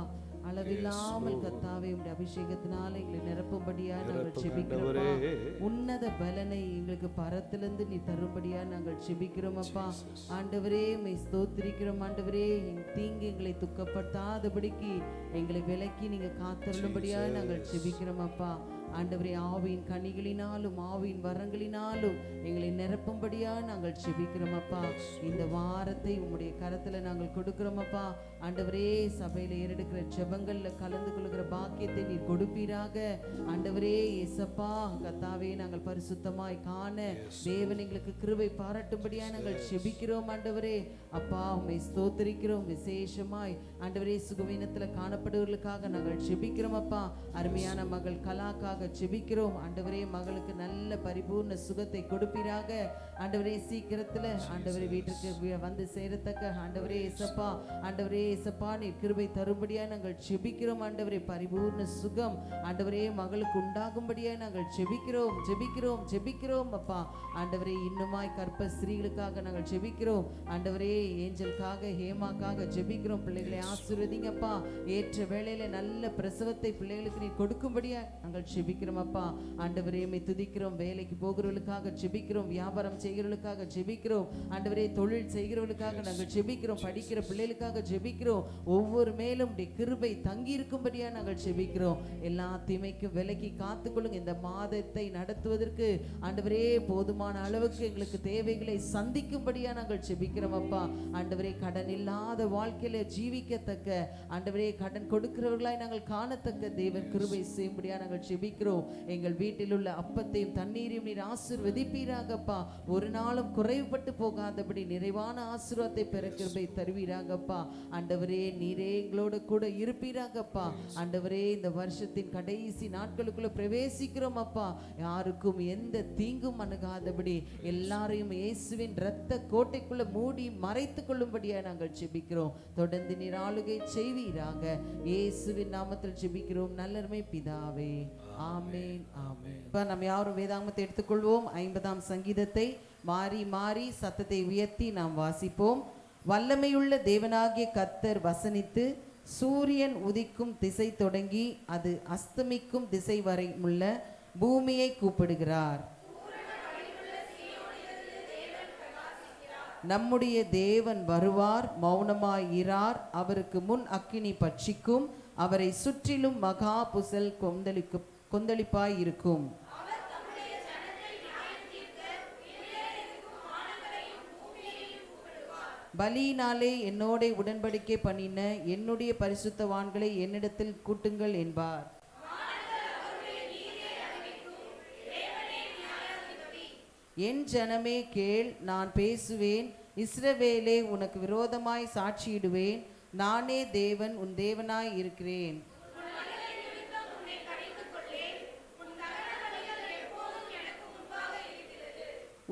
அளவில்லாமல் கர்த்தாவே உம்முடைய அபிஷேகத்தினால எங்களை நிரப்பும்படியா நாங்கள் ஜெபிக்கிறோம். உன்னத பலனை எங்களுக்கு பரத்திலிருந்து நீ தரும்படியா நாங்கள் ஜெபிக்கிறோம் அப்பா. ஆண்டவரே உம்மை ஸ்தோத்திரிக்கிறோம். ஆண்டவரே தீங்கு எங்களை துக்கப்படுத்தாதபடிக்கு எங்களை விலக்கி நீங்க காத்தருளும்படியா நாங்கள் ஜெபிக்கிறோம் அப்பா. ஆண்டவரே ஆவியின் கனிகளினாலும் ஆவியின் வரங்களினாலும் எங்களை நிரப்பும்படியா நாங்கள் ஜெபிக்கிறோம் அப்பா. இந்த வாரத்தை உம்முடைய கரத்துல நாங்கள் கொடுக்கிறோம் அப்பா. ஆண்டவரே சபையில ஏறெடுக்கிற ஜெபங்கள்ல கலந்து கொள்கிற பாக்கியத்தை நீர் கொடுப்பீராக. ஆண்டவரே இயேசப்பா கர்த்தாவே நாங்கள் பரிசுத்தமாய் காண தேவன் எங்களுக்கு கிருபை பாராட்டும்படியா நாங்கள் ஜெபிக்கிறோம். ஆண்டவரே அப்பா உம்மை ஸ்தோத்திரிக்கிறோம். விசேஷமாய் ஆண்டவரே சுகவீனத்துல காணப்படுவர்களுக்காக நாங்கள் ஜெபிக்கிறோம் அப்பா. அருமையான மகள் கலாக்காக ஜெபிக்கிறோம். ஆண்டவரே மகளுக்கு நல்ல பரிபூர்ண சுகத்தை கொடுப்பீராக. ஆண்டவரே சீக்கிரத்துல ஆண்டவரே வீட்டுக்கு வந்து சேரத்தக்க ஆண்டவரே இயேசப்பா ஆண்டவரே இயேசப்பா நீர் கிருபை தரும்படியா நாங்கள் ஜெபிக்கிறோம். ஆண்டவரே பரிபூர்ண சுகம் ஆண்டவரே மகளுக்கு உண்டாகும்படியா நாங்கள் ஜெபிக்கிறோம் ஜெபிக்கிறோம் ஜெபிக்கிறோம் அப்பா. ஆண்டவரே இன்னுமாய் கற்ப ஸ்திரீகளுக்காக நாங்கள் ஜெபிக்கிறோம். ஆண்டவரே ஏஞ்சலுக்காக ஹேமாக்காக ஜெபிக்கிறோம். பிள்ளைகளை ஆசீர்வதிங்கப்பா. ஏற்ற வேளையில நல்ல பிரசவத்தை பிள்ளைகளுக்கு நீ கொடுக்கும்படியா நாங்கள் ஜெபிக்கிறோம் அப்பா. ஆண்டவரே உம்மை துதிக்கிறோம். வேலைக்கு போகிறவர்களுக்காக ஜெபிக்கிறோம். வியாபாரம் செய்கிறவர்களுக்காக ஜெபிக்கிறோம். ஆண்டவரே தொழில் செய்கிறவர்களுக்காக நாங்கள் ஜெபிக்கிறோம். படிக்கிற பிள்ளைகளுக்காக ஜெபிக்கிறோம். ஒவ்வொரு மேலும் கிருபை தங்கி இருக்கும்படியா நாங்கள் ஜெபிக்கிறோம். எல்லா தீமைக்கும் விலக்கி காத்துக்கொள்ளுங்க. இந்த மாதத்தை நடத்துவதற்கு ஆண்டவரே போதுமான அளவுக்கு எங்களுக்கு தேவைகளை சந்திக்கும்படியா நாங்கள் ஜெபிக்கிறோம் அப்பா. ஆண்டவரே கடன் இல்லாத வாழ்க்கையில ஜீவிக்கத்தக்க ஆண்டவரே கடன் கொடுக்கிறவர்களாய் நாங்கள் காணத்தக்க தேவன் கிருபை செய்யும்படியா நாங்கள் ஜெபிக்கிறோம். எங்கள் வீட்டில் உள்ள அப்பத்தையும் தண்ணீரையும் நீர் ஆசீர்வதிப்பீராகப்பா. ஒரு நாளும் குறைவுபட்டு போகாதபடி நிறைவான ஆசீர்வாதத்தை பெற கிருபை தருவீராகப்பா. ஆண்டவரே நீரே எங்களோட கூட இருப்பீராகப்பா. ஆண்டவரே இந்த வருஷத்தின் கடைசி நாட்களுக்குள்ள பிரவேசிக்கிறோம் அப்பா. யாருக்கும் எந்த தீங்கும் அணுகாதபடி எல்லாரையும் இயேசுவின் இரத்த கோட்டைக்குள்ள மூடி மறைத்துக் கொள்ளும்படியா நாங்கள் ஜெபிக்கிறோம். தொடர்ந்து நீர் ஆளுகை செய்வீராக. இயேசுவின் நாமத்தில் ஜெபிக்கிறோம் நல்லருமை பிதாவே. ஆமென் ஆமென். இப்ப நம்ம யாரும் வேதாகமத்தை எடுத்துக்கொள்வோம். 50ஆம் சங்கீதத்தை மாறி மாறி சத்தத்தை உயர்த்தி நாம் வாசிப்போம். வல்லமையுள்ள தேவனாகிய கர்த்தர் வசனித்து சூரியன் உதிக்கும் திசை தொடங்கி அது அஸ்தமிக்கும் திசை வரை உள்ள பூமியை கூப்பிடுகிறார். நம்முடைய தேவன் வருவார், மௌனமாய் இரார். அவருக்கு முன் அக்கினி பட்சிக்கும், அவரை சுற்றிலும் மகா புசல் கொந்தளிப்பாய் இருக்கும். பலியினாலே என்னோட உடன்படிக்கை பண்ணின என்னுடைய பரிசுத்தவான்களை என்னிடத்தில் கூட்டுங்கள் என்பார். என் ஜனமே கேள், நான் பேசுவேன். இஸ்ரவேலே உனக்கு விரோதமாய் சாட்சியிடுவேன். நானே தேவன், உன் தேவனாய் இருக்கிறேன்.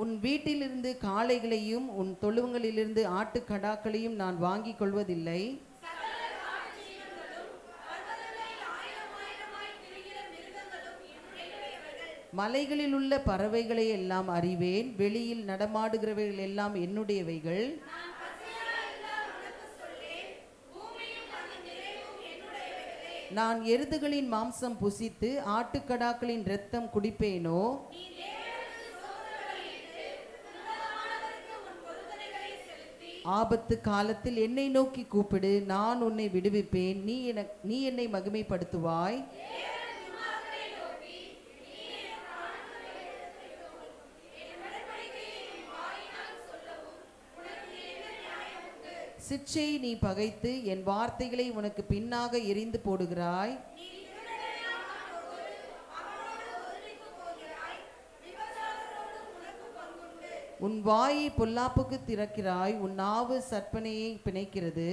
உன் வீட்டிலிருந்து காளைகளையும் உன் தொழுவங்களிலிருந்து ஆட்டுக்கடாக்களையும் நான் வாங்கிக் கொள்வதில்லை. மலைகளில் உள்ள பறவைகளை எல்லாம் அறிவேன். வெளியில் நடமாடுகிறவைகள் எல்லாம் என்னுடையவைகள். நான் எருதுகளின் மாம்சம் புசித்து ஆட்டுக்கடாக்களின் இரத்தம் குடிப்பேனோ? ஆபத்து காலத்தில் என்னை நோக்கி கூப்பிடு, நான் உன்னை விடுவிப்பேன். நீ என்னை மகிமைப்படுத்துவாய். சிற்சை நீ பகைத்து என் வார்த்தைகளை உனக்கு பின்னாக எறிந்து போடுகிறாய். உன் வாயை பொல்லாப்புக்கு திறக்கிறாய், உன் நாவு சற்பனையை பிணைக்கிறது.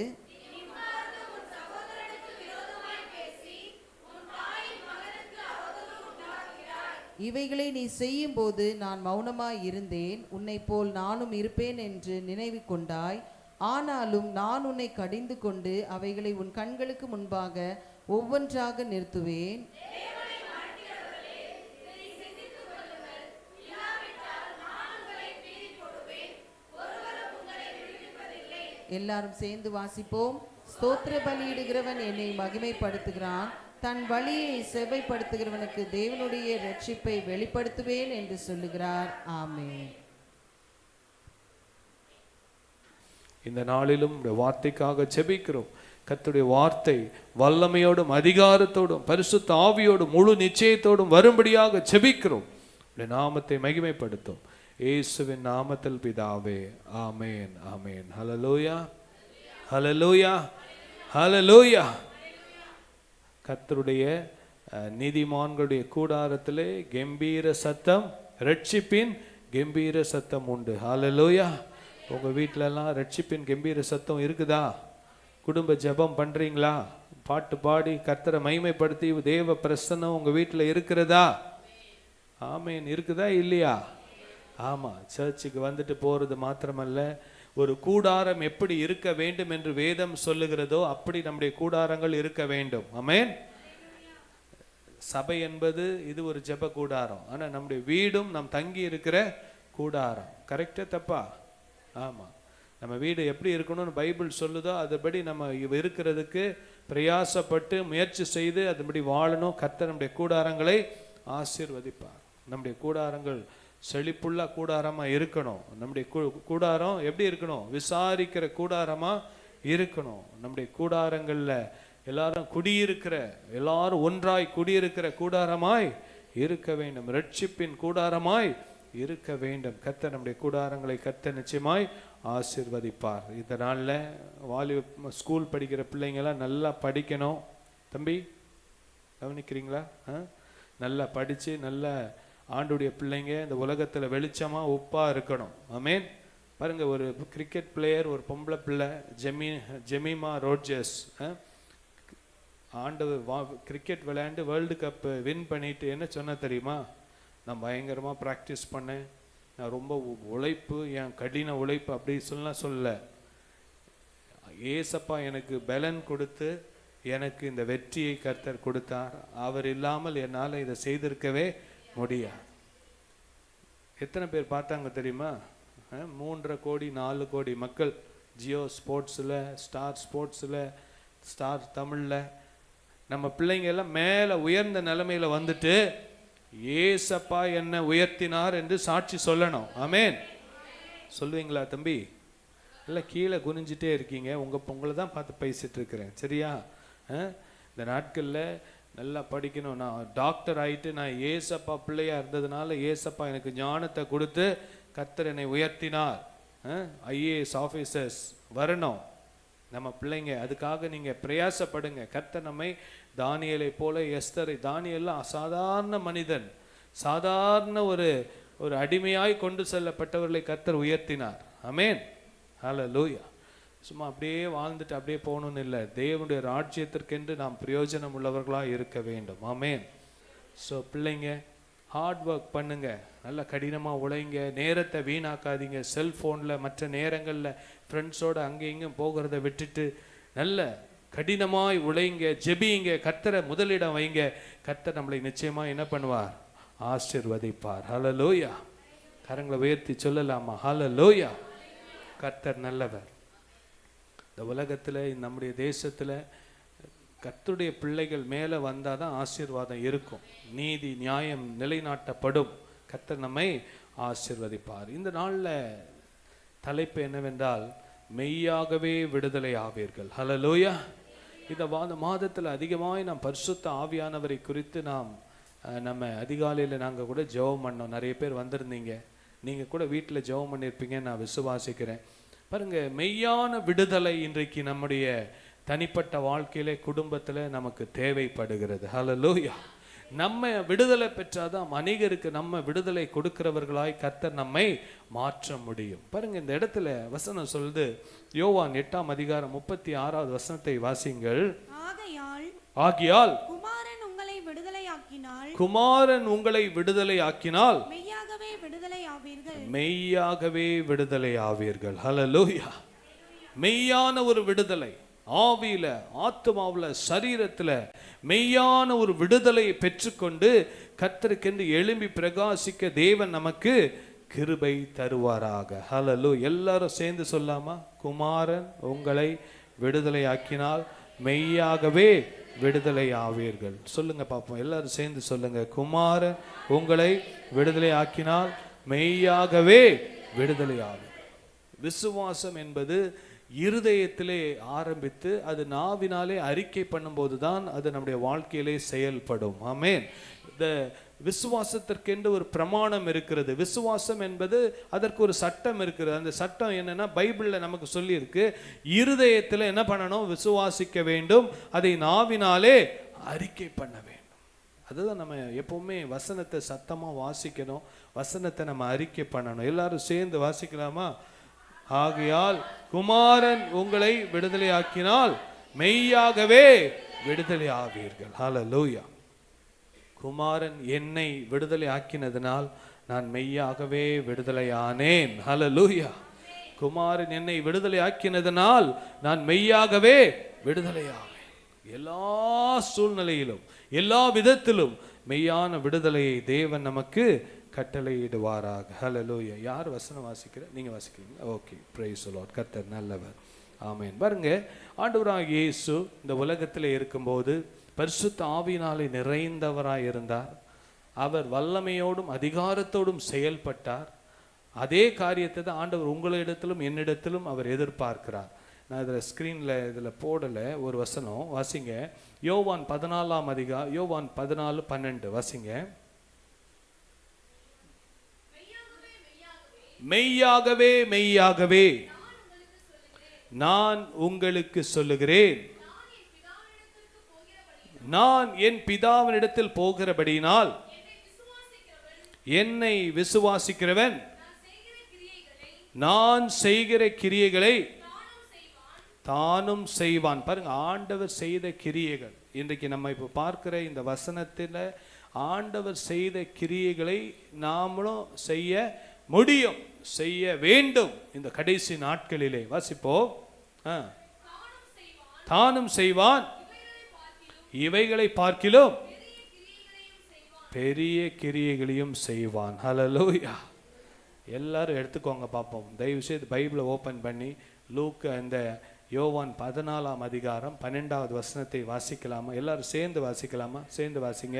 இவைகளை நீ செய்யும் போது நான் மௌனமாய் இருந்தேன். உன்னை போல் நானும் இருப்பேன் என்று நினைவு கொண்டாய். ஆனாலும் நான் உன்னை கடிந்து கொண்டு அவைகளை உன் கண்களுக்கு முன்பாக ஒவ்வொன்றாக நிறுத்துவேன். எல்லாரும் சேர்ந்து வாசிப்போம். ஸ்தோத்திர பலியிடுகிறவன் என்னை மகிமைப்படுத்துகிறான், தன் வழியை செவ்வைப்படுத்துகிறவனுக்கு தேவனுடைய இரட்சிப்பை வெளிப்படுத்துவேன் என்று சொல்லுகிறார். ஆமென். இந்த நாளிலும் வார்த்தைக்காக ஜெபிக்கிறோம். கர்த்தருடைய வார்த்தை வல்லமையோடும் அதிகாரத்தோடும் பரிசுத்த ஆவியோடும் முழு நிச்சயத்தோடும் வரும்படியாக ஜெபிக்கிறோம். நாமத்தை மகிமைப்படுத்தும் இயேசுவின் நாமத்தில் பிதாவே. ஆமென், ஆமென். ஹல்லேலூயா, ஹல்லேலூயா, ஹல்லேலூயா. கர்த்தருடைய நீதிமான்களுடைய கூடாரத்திலே கம்பீர சத்தம், ரட்சிப்பின் கம்பீர சத்தம் உண்டு. ஹல்லேலூயா. உங்க வீட்டிலலாம் ரட்சிப்பின் கம்பீர சத்தம் இருக்குதா? குடும்ப ஜெபம் பண்றீங்களா? பாட்டு பாடி கர்த்தரை மகிமைப்படுத்தி தேவ பிரசன்னம் உங்க வீட்டில் இருக்கிறதா? ஆமென். இருக்குதா இல்லையா? ஆமா. சர்ச்சுக்கு வந்துட்டு போறது மாத்திரமல்ல, ஒரு கூடாரம் எப்படி இருக்க வேண்டும் என்று வேதம் சொல்லுகிறதோ அப்படி நம்முடைய கூடாரங்கள் இருக்க வேண்டும். ஆமென். சபை என்பது இது ஒரு ஜெப கூடாரம். ஆனா நம்முடைய வீடும் நம் தங்கி இருக்கிற கூடாரம். கரெக்டா தப்பா? ஆமா. நம்ம வீடு எப்படி இருக்கணும்னு பைபிள் சொல்லுதோ அதுபடி நம்ம இருக்கிறதுக்கு பிரயாசப்பட்டு முயற்சி செய்து அதுபடி வாழணும். கர்த்தர் நம்முடைய கூடாரங்களை ஆசீர்வதிப்பார். நம்முடைய கூடாரங்கள் செழிப்புள்ள கூடாரமா இருக்கணும். நம்முடைய கூடாரம் எப்படி இருக்கணும்? விசாரிக்கிற கூடாரமா இருக்கணும். நம்முடைய கூடாரங்கள்ல எல்லாரும் குடியிருக்கிற, எல்லாரும் ஒன்றாய் குடியிருக்கிற கூடாரமாய் இருக்க வேண்டும். ரட்சிப்பின் கூடாரமாய் இருக்க வேண்டும். கர்த்தர் நம்முடைய கூடாரங்களை கர்த்தர் நிச்சயமாய் ஆசீர்வதிப்பார். இந்த நாளில் ஸ்கூல் படிக்கிற பிள்ளைங்களாம் நல்லா படிக்கணும். தம்பி கவனிக்கிறீங்களா? நல்லா படித்து நல்ல ஆண்டுடைய பிள்ளைங்க இந்த உலகத்தில் வெளிச்சமாக உப்பாக இருக்கணும். ஆமென். பாருங்க, ஒரு கிரிக்கெட் பிளேயர், ஒரு பொம்பளை பிள்ளை ஜெமிமா ரோட்ஜர்ஸ் கிரிக்கெட் விளையாண்டு வேர்ல்டு கப் வின் பண்ணிட்டு என்ன சொன்ன தெரியுமா? நான் பயங்கரமாக ப்ராக்டிஸ் பண்ணேன், நான் ரொம்ப உழைப்பு, என் கடின உழைப்பு அப்படி சொல்ல ஏசப்பா எனக்கு பலன் கொடுத்து எனக்கு இந்த வெற்றியை கர்த்தர் கொடுத்தார். அவர் இல்லாமல் என்னால் இதை செய்திருக்கவே முடியாது. எத்தனை பேர் பார்த்தாங்க தெரியுமா? 3.5 கோடி 4 கோடி மக்கள் ஜியோ ஸ்போர்ட்ஸில், ஸ்டார் ஸ்போர்ட்ஸில், ஸ்டார் தமிழில் நம்ம பிள்ளைங்க எல்லாம் மேலே உயர்ந்த நிலைமையில் வந்துட்டு ஏசப்பா என்னை உயர்த்தினார் என்று சாட்சி சொல்லணும். ஆமென். சொல்லுவீங்களா தம்பி? இல்லை கீழே குனிஞ்சிட்டே இருக்கீங்க. உங்களை தான் பார்த்து பேசிட்டு இருக்கிறேன். சரியா? இந்த நாட்களில் நல்லா படிக்கணும். நான் டாக்டர் ஆகிட்டு நான் ஏசப்பா பிள்ளையா இருந்ததுனால ஏசப்பா எனக்கு ஞானத்தை கொடுத்து கர்த்தர் என்னை உயர்த்தினார். IAS ஆஃபீஸர்ஸ் வரணும் நம்ம பிள்ளைங்க. அதுக்காக நீங்கள் பிரயாசப்படுங்க. கர்த்தர் நம்மை தானியேலை போல, எஸ்தரை, தானியேல்லாம் அசாதாரண மனிதன், சாதாரண ஒரு அடிமையாய் கொண்டு செல்லப்பட்டவர்களை கர்த்தர் உயர்த்தினார். ஆமென். ஹல்லேலூயா. சும்மா அப்படியே வாழ்ந்துட்டு அப்படியே போகணும்னு இல்லை. தேவனுடைய ராஜ்யத்திற்கென்று நாம் பிரயோஜனம் உள்ளவர்களாக இருக்க வேண்டும். ஆமென். ஸோ பிள்ளைங்க ஹார்ட் ஒர்க் பண்ணுங்க, நல்லா கடினமாக உழைங்க, நேரத்தை வீணாக்காதீங்க. செல்ஃபோனில் மற்ற நேரங்களில் ஃப்ரெண்ட்ஸோடு அங்கே இங்கேயும் போகிறத விட்டுட்டு நல்ல கடினமாய் உழைங்க, ஜெபிங்க, கர்த்தரை முதலிடம் வைங்க. கர்த்தர் நம்மளை நிச்சயமாக என்ன பண்ணுவார்? ஆசீர்வதிப்பார். ஹல்லேலூயா. கரங்களை உயர்த்தி சொல்லலாமா? ஹல்லேலூயா. கர்த்தர் நல்லவர். இந்த உலகத்தில், நம்முடைய தேசத்தில் கர்த்தருடைய பிள்ளைகள் மேலே வந்தால் தான் ஆசீர்வாதம் இருக்கும். நீதி நியாயம் நிலைநாட்டப்படும். கர்த்தர் நம்மை ஆசீர்வதிப்பார். இந்த நாளில் தலைப்பு என்னவென்றால், மெய்யாகவே விடுதலை ஆவீர்கள். ஹல்லேலூயா. இந்த மாதத்தில் அதிகமாக நாம் பரிசுத்த ஆவியானவரை குறித்து நம்ம அதிகாலையில் நாங்கள் கூட ஜெபம் பண்ணோம். நிறைய பேர் வந்திருந்தீங்க. நீங்கள் கூட வீட்டில் ஜெபம் பண்ணியிருப்பீங்கன்னு நான் விசுவாசிக்கிறேன். பாருங்க, மெய்யான விடுதலை இன்றைக்கு நம்முடைய தனிப்பட்ட வாழ்க்கையிலே, குடும்பத்தில் நமக்கு தேவைப்படுகிறது. ஹல்லேலூயா. நம்ம விடுதலை பெற்றாதான் அநேகருக்கு நம்ம விடுதலை கொடுக்கிறவர்களாய் கர்த்தர் நம்மை மாற்ற முடியும். பாருங்க, இந்த இடத்துல வசனம் சொல்லுது, யோவான் 8ஆம் அதிகாரம் 36வது வசனத்தை வாசிங்கள். ஆகையால் குமாரன் உங்களை விடுதலை ஆக்கினால் மெய்யாகவே விடுதலை ஆவீர்கள். ஹல்லேலூயா. மெய்யான ஒரு விடுதலை, ஆவியில, ஆத்மாவுல, சரீரத்துல மெய்யான ஒரு விடுதலையை பெற்றுக்கொண்டு கர்த்தருக்கென்று எழும்பி பிரகாசிக்க தேவன் நமக்கு கிருபை தருவாராக. ஹல்லேலூயா. எல்லாரும் சேர்ந்து சொல்லாமா? குமாரன் உங்களை விடுதலை ஆக்கினால் மெய்யாகவே விடுதலை ஆவீர்கள். சொல்லுங்க பாப்போம், எல்லாரும் சேர்ந்து சொல்லுங்க. குமாரன் உங்களை விடுதலை ஆக்கினால் மெய்யாகவே விடுதலை ஆவீர்கள். விசுவாசம் என்பது இருதயத்திலே ஆரம்பித்து அது நாவினாலே அறிக்கை பண்ணும்போது தான் அது நம்முடைய வாழ்க்கையிலே செயல்படும். ஆமென். இந்த விசுவாசத்திற்கென்று ஒரு பிரமாணம் இருக்கிறது. விசுவாசம் என்பது அதற்கு ஒரு சட்டம் இருக்கிறது. அந்த சட்டம் என்னன்னா, பைபிளில் நமக்கு சொல்லியிருக்கு, இருதயத்தில் என்ன பண்ணணும்? விசுவாசிக்க வேண்டும், அதை நாவினாலே அறிக்கை பண்ண வேண்டும். அதுதான் நம்ம எப்பவுமே வசனத்தை சத்தமாக வாசிக்கணும், வசனத்தை நம்ம அறிக்கை பண்ணணும். எல்லாரும் சேர்ந்து வாசிக்கலாமா? ஆகையால் குமாரன் உங்களை விடுதலை ஆக்கினால் மெய்யாகவே விடுதலை ஆவீர்கள். ஹல்லேலூயா. குமாரன் என்னை விடுதலை ஆக்கினதினால் நான் மெய்யாகவே விடுதலை ஆனேன். ஹல்லேலூயா. குமாரன் என்னை விடுதலை ஆக்கினதினால் நான் மெய்யாகவே விடுதலை ஆவேன். எல்லா சூழ்நிலையிலும் எல்லா விதத்திலும் மெய்யான விடுதலையை தேவன் நமக்கு கட்டளையிடுவாராக. ஹல்லேலூயா. யார் வசனம் வாசிக்கிற? நீங்க வாசிக்கிறீங்க? Okay, praise the lord. கர்த்தர் நல்லவர். ஆமென். பாருங்க, ஆண்டவராகிய இயேசு இந்த உலகத்தில் இருக்கும்போது பரிசுத்த ஆவியினாலே நிறைந்தவராய் இருந்தார். அவர் வல்லமையோடும் அதிகாரத்தோடும் செயல்பட்டார். அதே காரியத்தை தான் ஆண்டவர் உங்களிடத்திலும் என்னிடத்திலும் அவர் எதிர்பார்க்கிறார். நான் இதில் ஸ்க்ரீனில் இதில் போடலை, ஒரு வசனம் வாசிங்க. யோவான் 14 யோவான் 14:12 வாசிங்க. மெய்யாகவே மெய்யாகவே நான் உங்களுக்கு சொல்லுகிறேன், நான் என் பிதாவினிடத்தில் போகிறபடியினால் என்னை விசுவாசிக்கிறவன் நான் செய்கிற கிரியைகளை தானும் செய்வான். பாருங்க, ஆண்டவர் செய்த கிரியைகள். இன்றைக்கு நம்ம இப்போ பார்க்கிற இந்த வசனத்தில் ஆண்டவர் செய்த கிரியைகளை நாமளும் செய்ய முடியும், செய்ய வேண்டும். இந்த கடைசி நாட்களிலே வாசிப்போம். தானும் செய்வான், இவைகளை பார்க்கிலும் பெரிய கிரியைகளையும் செய்வான். ஹல்லேலூயா. எல்லாரும் எடுத்துக்கோங்க பார்ப்போம். தயவு செய்து பைபிளை ஓப்பன் பண்ணி லூக்கா இந்த யோவான் 14:12 வசனத்தை வாசிக்கலாமா? எல்லாரும் சேர்ந்து வாசிக்கலாமா? சேர்ந்து வாசிங்க.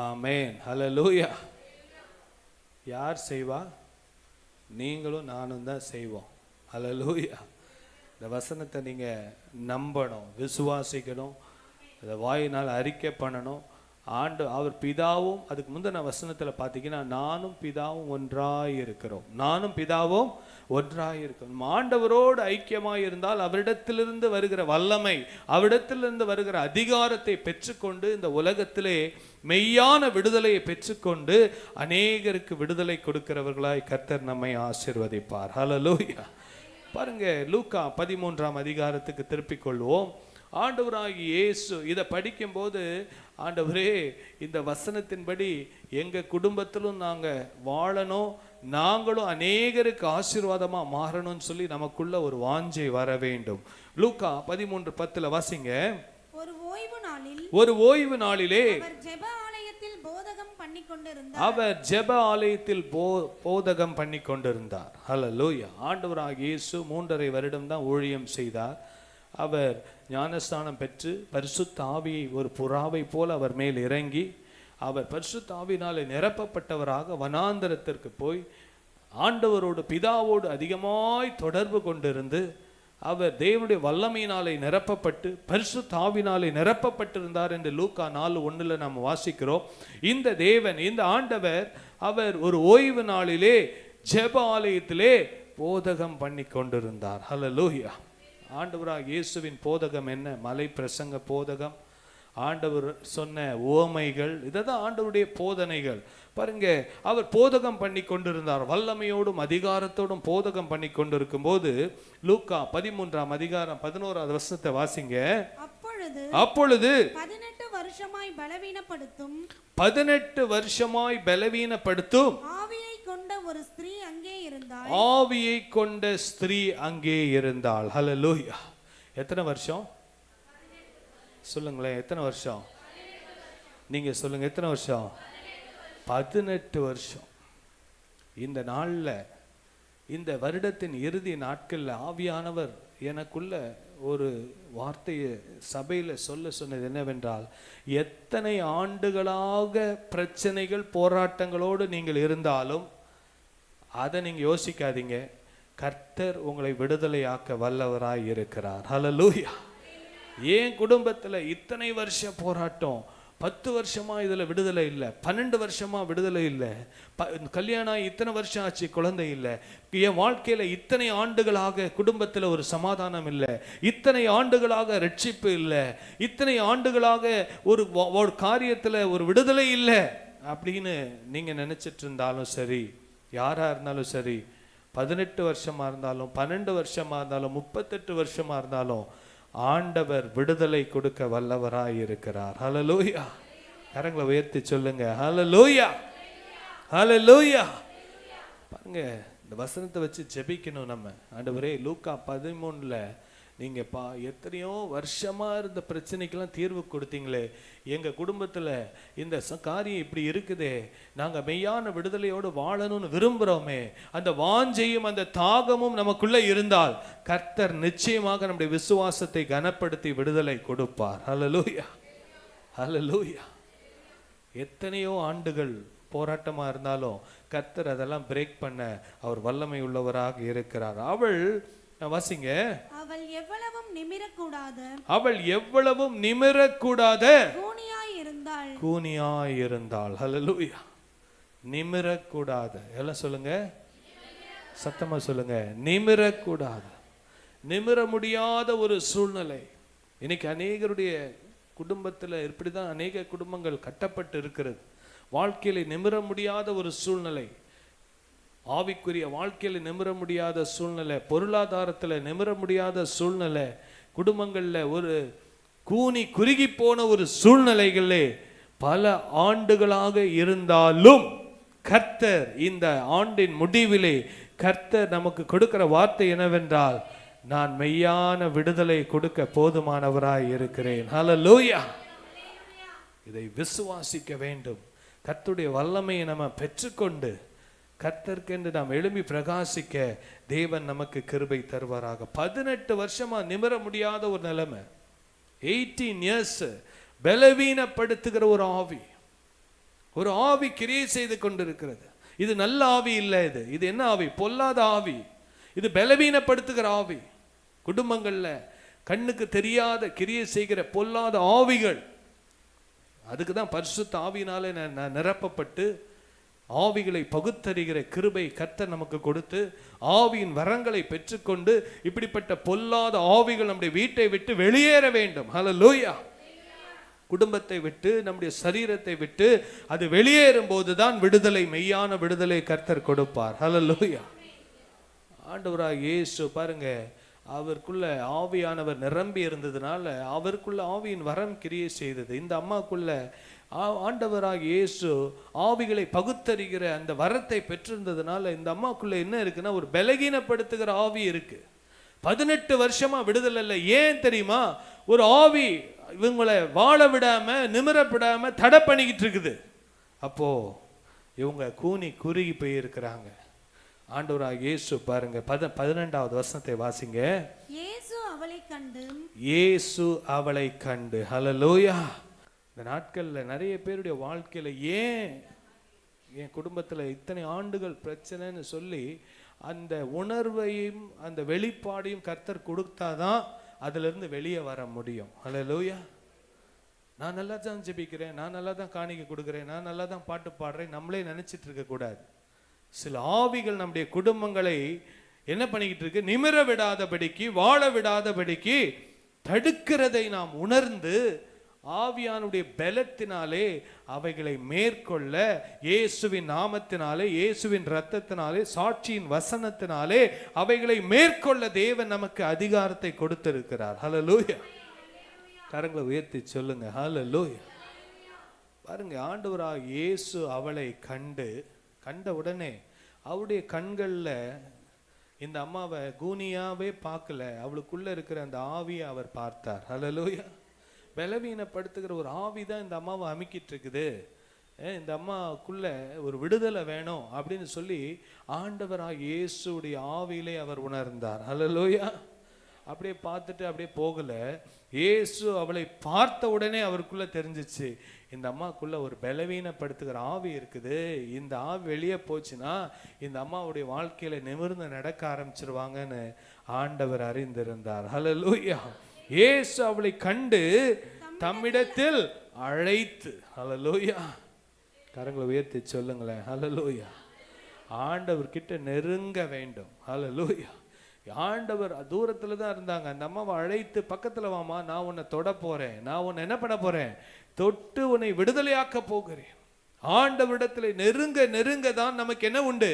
ஆமென். ஹல்லேலூயா. யார் செய்வா? நீங்களும் நானும் தான் செய்வோம். ஹல்லேலூயா. இந்த வசனத்தை நீங்க நம்பணும், விசுவாசிக்கணும், அதை வாயினால் அறிக்கை பண்ணணும். அவர் பிதாவும், அதுக்கு முந்தின வசனத்தில் பார்த்தீங்கன்னா, நானும் பிதாவும் ஒன்றாய் இருக்கிறோம், நானும் பிதாவும் ஒன்றாய் இருக்கிறோம். ஆண்டவரோடு ஐக்கியமாய் இருந்தால் அவரிடத்திலிருந்து வருகிற வல்லமை, அவரிடத்திலிருந்து வருகிற அதிகாரத்தை பெற்றுக்கொண்டு இந்த உலகத்திலே மெய்யான விடுதலையை பெற்றுக்கொண்டு அநேகருக்கு விடுதலை கொடுக்கிறவர்களாய் கர்த்தர் நம்மை ஆசீர்வதிப்பார். ஹல்லேலூயா. பாருங்க, லூக்கா 13 திருப்பிக் கொள்வோம். ஆண்டவராகிய இயேசு இதை படிக்கும்போது, ஆண்டவரே இந்த வசனத்தின்படி எங்கள் குடும்பத்திலும் நாங்கள் வாழணும், நாங்களும் அநேகருக்கு ஆசீர்வாதமாக மாறணும்னு சொல்லி நமக்குள்ள ஒரு வாஞ்சை வர வேண்டும். லூக்கா 13:10 வாசிங்க. ஒரு ஓய்வு நாளிலே அவர் ஜெப ஆலயத்தில் போதகம் பண்ணி கொண்டிருந்தார். ஹல்லேலூயா. ஆண்டவராகிய இயேசு 3.5 வருடம் தான் ஊழியம் செய்தார். அவர் ஞானஸ்தானம் பெற்று பரிசுத்த ஆவியை ஒரு புறாவை போல அவர் மேல் இறங்கி அவர் பரிசுத்த ஆவியினாலே நிரப்பப்பட்டவராக வனாந்தரத்திற்கு போய் ஆண்டவரோடு பிதாவோடு அதிகமாய் தொடர்பு கொண்டிருந்து அவர் தேவனுடைய வல்லமையினாலே நிரப்பப்பட்டு பரிசுத்த ஆவியினாலே நிரப்பப்பட்டிருந்தார் என்று லூக்கா 4:1 நாம் வாசிக்கிறோம். இந்த தேவன், இந்த ஆண்டவர், அவர் ஒரு ஓய்வு நாளிலே ஜெப ஆலயத்திலே போதகம் பண்ணி கொண்டிருந்தார். ஹல்லேலூயா. ஆண்டவராகிய இயேசுவின் போதகம் என்ன? மலை பிரசங்க போதகம். ஆண்டவர் சொன்ன உவமைகள், இதை தான் ஆண்டவருடைய போதனைகள். பாருங்க, அவர் போதகம் பண்ணி கொண்டிருந்தார், வல்லமையோடும் அதிகாரத்தோடும் போதகம் பண்ணி கொண்டிருக்கும் போது லூக்கா 13ஆம் அதிகாரம் 11வது வசனத்தை வாசிங்க. அப்பொழுது 18 வருஷமாய் பலவீனப்படுத்தும் 18 வருஷமாய் பலவீனப்படுத்தும் ஆவியை கொண்ட ஒரு ஸ்திரீ அங்கே இருந்தாள். ஆவியை கொண்ட ஸ்திரீ அங்கே இருந்தாள். ஹல்லேலூயா. எத்தனை வருஷம் சொல்லுங்களேன்? எத்தனை வருஷம்? நீங்க சொல்லுங்க, எத்தனை வருஷம்? 18 வருஷம். இந்த நாள்ல, இந்த வருடத்தின் இறுதி நாட்கள்ல ஆவியானவர் எனக்குள்ள ஒரு வார்த்தையை சபையில சொன்னது என்னவென்றால், எத்தனை ஆண்டுகளாக பிரச்சனைகள் போராட்டங்களோடு நீங்கள் இருந்தாலும் அதை நீங்க யோசிக்காதீங்க. கர்த்தர் உங்களை விடுதலையாக்க வல்லவராய் இருக்கிறார். ஹல்லேலூயா. ஏன் குடும்பத்துல இத்தனை வருஷ போராட்டம், 10 வருஷமா இதுல விடுதலை இல்லை, 12 வருஷமா விடுதலை இல்லை, கல்யாணம் இத்தனை வருஷம் ஆச்சு குழந்தை இல்லை, என் வாழ்க்கையில இத்தனை ஆண்டுகளாக குடும்பத்துல ஒரு சமாதானம் இல்லை, இத்தனை ஆண்டுகளாக ரட்சிப்பு இல்லை, இத்தனை ஆண்டுகளாக ஒரு காரியத்துல ஒரு விடுதலை இல்லை அப்படின்னு நீங்க நினைச்சிட்டு இருந்தாலும் சரி, யாரா இருந்தாலும் சரி, 18 வருஷமா இருந்தாலும் 12 வருஷமா இருந்தாலும் 38 வருஷமா இருந்தாலும் ஆண்டவர் விடுதலை கொடுக்க வல்லவராய் இருக்கிறார். ஹல்லேலூயா. கரங்களை உயர்த்தி சொல்லுங்க, ஹல்லேலூயா, ஹல்லேலூயா. பாருங்க, இந்த வசனத்தை வச்சு ஜெபிக்கணும் நம்ம. ஆண்டவரே, லூக்கா 13ல நீங்க எத்தனையோ வருஷமா இருந்த பிரச்சனைக்கெல்லாம் தீர்வு கொடுத்தீங்களே, எங்க குடும்பத்துல இந்த காரியம் இப்படி இருக்குதே, நாங்க மெய்யான விடுதலையோடு வாழணும்னு விரும்புறோமே, அந்த வாஞ்சையும் அந்த தாகமும் நமக்குள்ள இருந்தால் கர்த்தர் நிச்சயமாக நம்முடைய விசுவாசத்தை கனப்படுத்தி விடுதலை கொடுப்பார். ஹல்லேலூயா, ஹல்லேலூயா. எத்தனையோ ஆண்டுகள் போராட்டமா இருந்தாலும் கர்த்தர் அதெல்லாம் பிரேக் பண்ண அவர் வல்லமை உள்ளவராக இருக்கிறார். அவள் வாசிங்க, அவள் எவ்வளவும் நிமிரக்கூடாது, அவள் எவ்வளவும் நிமிரக்கூடாத கூனியாய் இருந்தாள், கூனியாய் இருந்தாள். ஹல்லேலூயா. நிமிரக்கூடாத, எல்லாம் சொல்லுங்க, சத்தமா சொல்லுங்க, நிமிரக்கூடாத, நிமிர முடியாத ஒரு சூழ்நிலை. இன்னைக்கு அநேகருடைய குடும்பத்துல இப்படிதான் அநேக குடும்பங்கள் கட்டப்பட்டு இருக்கிறது. வாழ்க்கையில நிமிர முடியாத ஒரு சூழ்நிலை, ஆவிக்குரிய வாழ்க்கையில நிமிர முடியாத சூழ்நிலை, பொருளாதாரத்துல நிமிர முடியாத சூழ்நிலை, குடும்பங்கள்ல ஒரு கூனி குறுகி போன ஒரு சூழ்நிலைகளே பல ஆண்டுகளாக இருந்தாலும் கர்த்தர் இந்த ஆண்டின் முடிவிலே கர்த்தர் நமக்கு கொடுக்கிற வார்த்தை என்னவென்றால், நான் மெய்யான விடுதலை கொடுக்க போதுமானவராய் இருக்கிறேன். ஹல்லேலூயா. இதை விசுவாசிக்க வேண்டும். கர்த்தருடைய வல்லமையை நம்ம பெற்றுக்கொண்டு கர்த்தர்க்கென்று நாம் எழும்பி பிரகாசிக்க தேவன் நமக்கு கிருபை தருவாராக. 18 வருஷமா நிமிர முடியாத ஒரு நிலைமை, 18 years பலவீனப்படுத்துகிற ஒரு ஆவி, ஒரு ஆவி கிரியை செய்து கொண்டிருக்கிறது. இது நல்ல ஆவி இல்லை, இது என்ன ஆவி? பொல்லாத ஆவி. இது பலவீனப்படுத்துகிற ஆவி. குடும்பங்கள்ல கண்ணுக்கு தெரியாத கிரியை செய்கிற பொல்லாத ஆவிகள். அதுக்கு தான் பரிசுத்த ஆவியினாலே நிரப்பப்பட்டு ஆவிகளை பகுத்தறிகிற கிருபை கர்த்தர் நமக்கு கொடுத்து ஆவியின் வரங்களை பெற்றுக்கொண்டு இப்படிப்பட்ட பொல்லாத ஆவிகள் நம்முடைய வீட்டை விட்டு வெளியேற வேண்டும். ஹல்லேலூயா. குடும்பத்தை விட்டு, நம்முடைய சரீரத்தை விட்டு அது வெளியேறும் போதுதான் விடுதலை, மெய்யான விடுதலை கர்த்தர் கொடுப்பார். ஹல்லேலூயா. ஆண்டவராகிய இயேசு பாருங்க, அவருக்குள்ள ஆவியானவர் நிரம்பி இருந்ததுனால அவருக்குள்ள ஆவியின் வரம் கிரியை செய்தது. இந்த அம்மாக்குள்ள ஆண்டவராகிய இயேசு ஆவிகளை பகுத்தறிகிற அந்த வரத்தை பெற்றிருந்ததுனால இந்த அம்மாக்குள்ள என்ன இருக்குன்னா, ஒரு பலகீனப்படுத்துகிற ஆவி இருக்கு. 18 வருஷமா விடுதலை இல்லை. ஏன் தெரியுமா? ஒரு ஆவி இவங்களை வாழ விடாம, நிமிர விடாம தடை பண்ணிக்கிட்டு இருக்குது. அப்போ இவங்க கூனி குறுகி போயிருக்கிறாங்க. ஆண்டவராகிய இயேசு பாருங்க, 12வது வசனத்தை வாசிங்க. இயேசு அவளை கண்டு, இயேசு அவளை கண்டு. ஹல்லேலூயா. இந்த நாட்கள்ல நிறைய பேருடைய வாழ்க்கையில ஏன் என் குடும்பத்துல இத்தனை ஆண்டுகள் பிரச்சனைன்னு சொல்லி அந்த உணர்வையும் அந்த வெளிப்பாடையும் கர்த்தர் கொடுத்தாதான் அதுல இருந்து வெளியே வர முடியும். ஹல்லேலூயா. நான் நல்லா தான் ஜெபிக்கிறேன், நான் நல்லா தான் காணிக்கை கொடுக்குறேன், நான் நல்லா தான் பாட்டு பாடுறேன், நம்மளே நினைச்சிட்டு இருக்க கூடாது. சில ஆவிகள் நம்முடைய குடும்பங்களை என்ன பண்ணிக்கிட்டு இருக்கு? நிமிர விடாதபடிக்கு, வாழ விடாதபடிக்கு தடுக்கிறதை நாம் உணர்ந்து ஆவியானுடைய பலத்தினாலே அவைகளை மேற்கொள்ள இயேசுவின் நாமத்தினாலே, இயேசுவின் இரத்தத்தினாலே, சாட்சியின் வசனத்தினாலே அவைகளை மேற்கொள்ள தேவன் நமக்கு அதிகாரத்தை கொடுத்திருக்கிறார். ஹல்லேலூயா. கரங்களை உயர்த்தி சொல்லுங்க ஹல்லேலூயா. பாருங்க, ஆண்டவராக இயேசு அவளை கண்ட உடனே அவருடைய கண்களில் இந்த அம்மாவை கூனியாவே பார்க்கல, அவளுக்குள்ள இருக்கிற அந்த ஆவியை அவர் பார்த்தார். ஹல்லேலூயா. பலவீனப்படுத்துகிற ஒரு ஆவி தான் இந்த அம்மாவை அமுக்கிட்டு இருக்குது. இந்த அம்மாவுக்குள்ள ஒரு விடுதலை வேணும் அப்படின்னு சொல்லி ஆண்டவராக இயேசுடைய ஆவியிலே அவர் உணர்ந்தார். ஹல்லேலூயா. அப்படியே பார்த்துட்டு அப்படியே போகல, இயேசு அவளை பார்த்த உடனே அவருக்குள்ள தெரிஞ்சிச்சு, இந்த அம்மாக்குள்ள ஒரு பலவீனப்படுத்துகிற ஆவி இருக்குது. இந்த ஆவி வெளியே போச்சுன்னா இந்த அம்மாவுடைய வாழ்க்கையில நிமிர்ந்து நடக்க ஆரம்பிச்சிருவாங்கன்னு ஆண்டவர் அறிந்திருந்தார். ஹல்லேலூயா. இயேசு அவளை கண்டு தம்மிடத்தில் அழைத்து, ஹல்லேலூயா, கரங்களை உயர்த்தி சொல்லுங்களேன், ஹல்லேலூயா, ஆண்டவர் கிட்ட நெருங்க வேண்டும். ஹல்லேலூயா. ஆண்டவர் தூரத்துல தான் இருந்தாங்க. அந்த அம்மாவை அழைத்து பக்கத்துல வாமா, நான் உன்னை தொட போறேன், நான் உன்னை என்ன பண்ண போறேன், தொட்டு உன்னை விடுதலையாக்க போகிறேன். ஆண்டவரிடத்துல நெருங்க நெருங்க தான் நமக்கு என்ன உண்டு,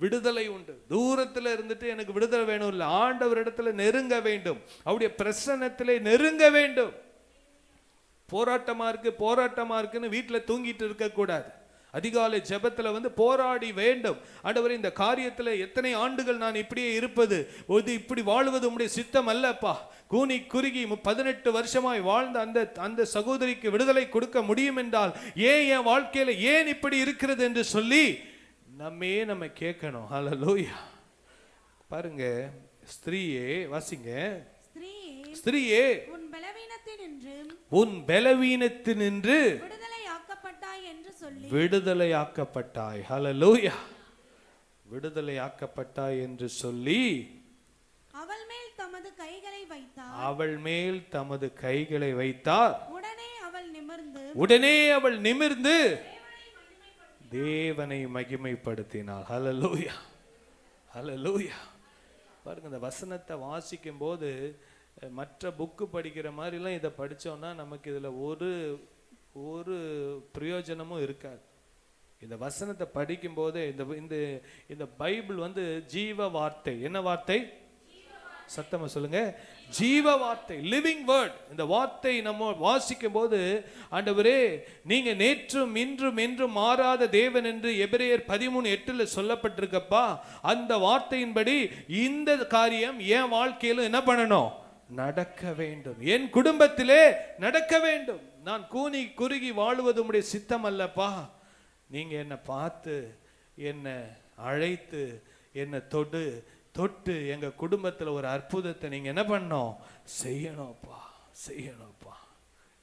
விடுதலை உண்டு. தூரத்துல இருந்துட்டு எனக்கு விடுதலை வேணும் இல்லை, ஆண்டவரிடத்துல நெருங்க வேண்டும், அவருடைய பிரசன்னத்திலே நெருங்க வேண்டும். போராட்டமா இருக்குன்னு வீட்டுல தூங்கிட்டு இருக்க கூடாது. அதிகாலை ஜெபத்துல போராடி வேண்டும். ஆண்டவரே, இந்த காரியத்துல எத்தனை ஆண்டுகள் நான் இப்படியே இருப்பது, இப்படி வாழ்வது உம்முடைய சித்தம் அல்லப்பா. கூனி குறுகி 18 வருஷமாய் வாழ்ந்த அந்த சகோதரிக்கு விடுதலை கொடுக்க முடியும் என்றால் ஏன் என் வாழ்க்கையில ஏன் இப்படி இருக்கிறது என்று சொல்லி நம்ம கேட்கணும். ஹல்லேலூயா. பாருங்க, ஸ்திரீயே, வாசிங்க, ஸ்திரீயே உன் பலவீனத்தினின்று விடுதலையாக்கப்பட்டாய். ஹல்லேலூயா. விடுதலையாக்கப்பட்டாய் என்று சொல்லி அவள் மேல் தமது கைகளை வைத்தார். உடனே அவள் நிமிர்ந்து தேவனை மகிமைப்படுத்தினாள். ஹல்லேலூயா. ஹல்லேலூயா. பாருங்க, இந்த வசனத்தை வாசிக்கும் போது மற்ற புக்கு படிக்கிற மாதிரிலாம் இதை படிச்சோம்னா நமக்கு இதுல ஒரு பிரயோஜனமும் இருக்காது. இந்த வசனத்தை படிக்கும் போது இந்த பைபிள் ஜீவ வார்த்தை. என்ன வார்த்தை? சத்தமா சொல்லுங்க, ஜீவ வார்த்தை, லிவிங் வேர்ட். இந்த வார்த்தை நம்ம வாசிக்கும் போது, ஆண்டவரே நீங்க நேற்றும் இன்றும் என்றும் மாறாத தேவன் என்று எபிரேயர் 13:8 சொல்லப்பட்டிருக்கப்பா. அந்த வார்த்தையின்படி இந்த காரியம் என் வாழ்க்கையில என்ன பண்ணணும், நடக்க வேண்டும், என் குடும்பத்திலே நடக்க வேண்டும். நான் கூனி குறுகி வாழுவது உம்முடைய சித்தம் அல்லப்பா. நீங்க என்னை பார்த்து, என்னை அழைத்து, என்னை தொட்டு எங்க குடும்பத்துல ஒரு அற்புதத்தை நீங்க என்ன பண்ணணும், செய்யணும்ப்பா.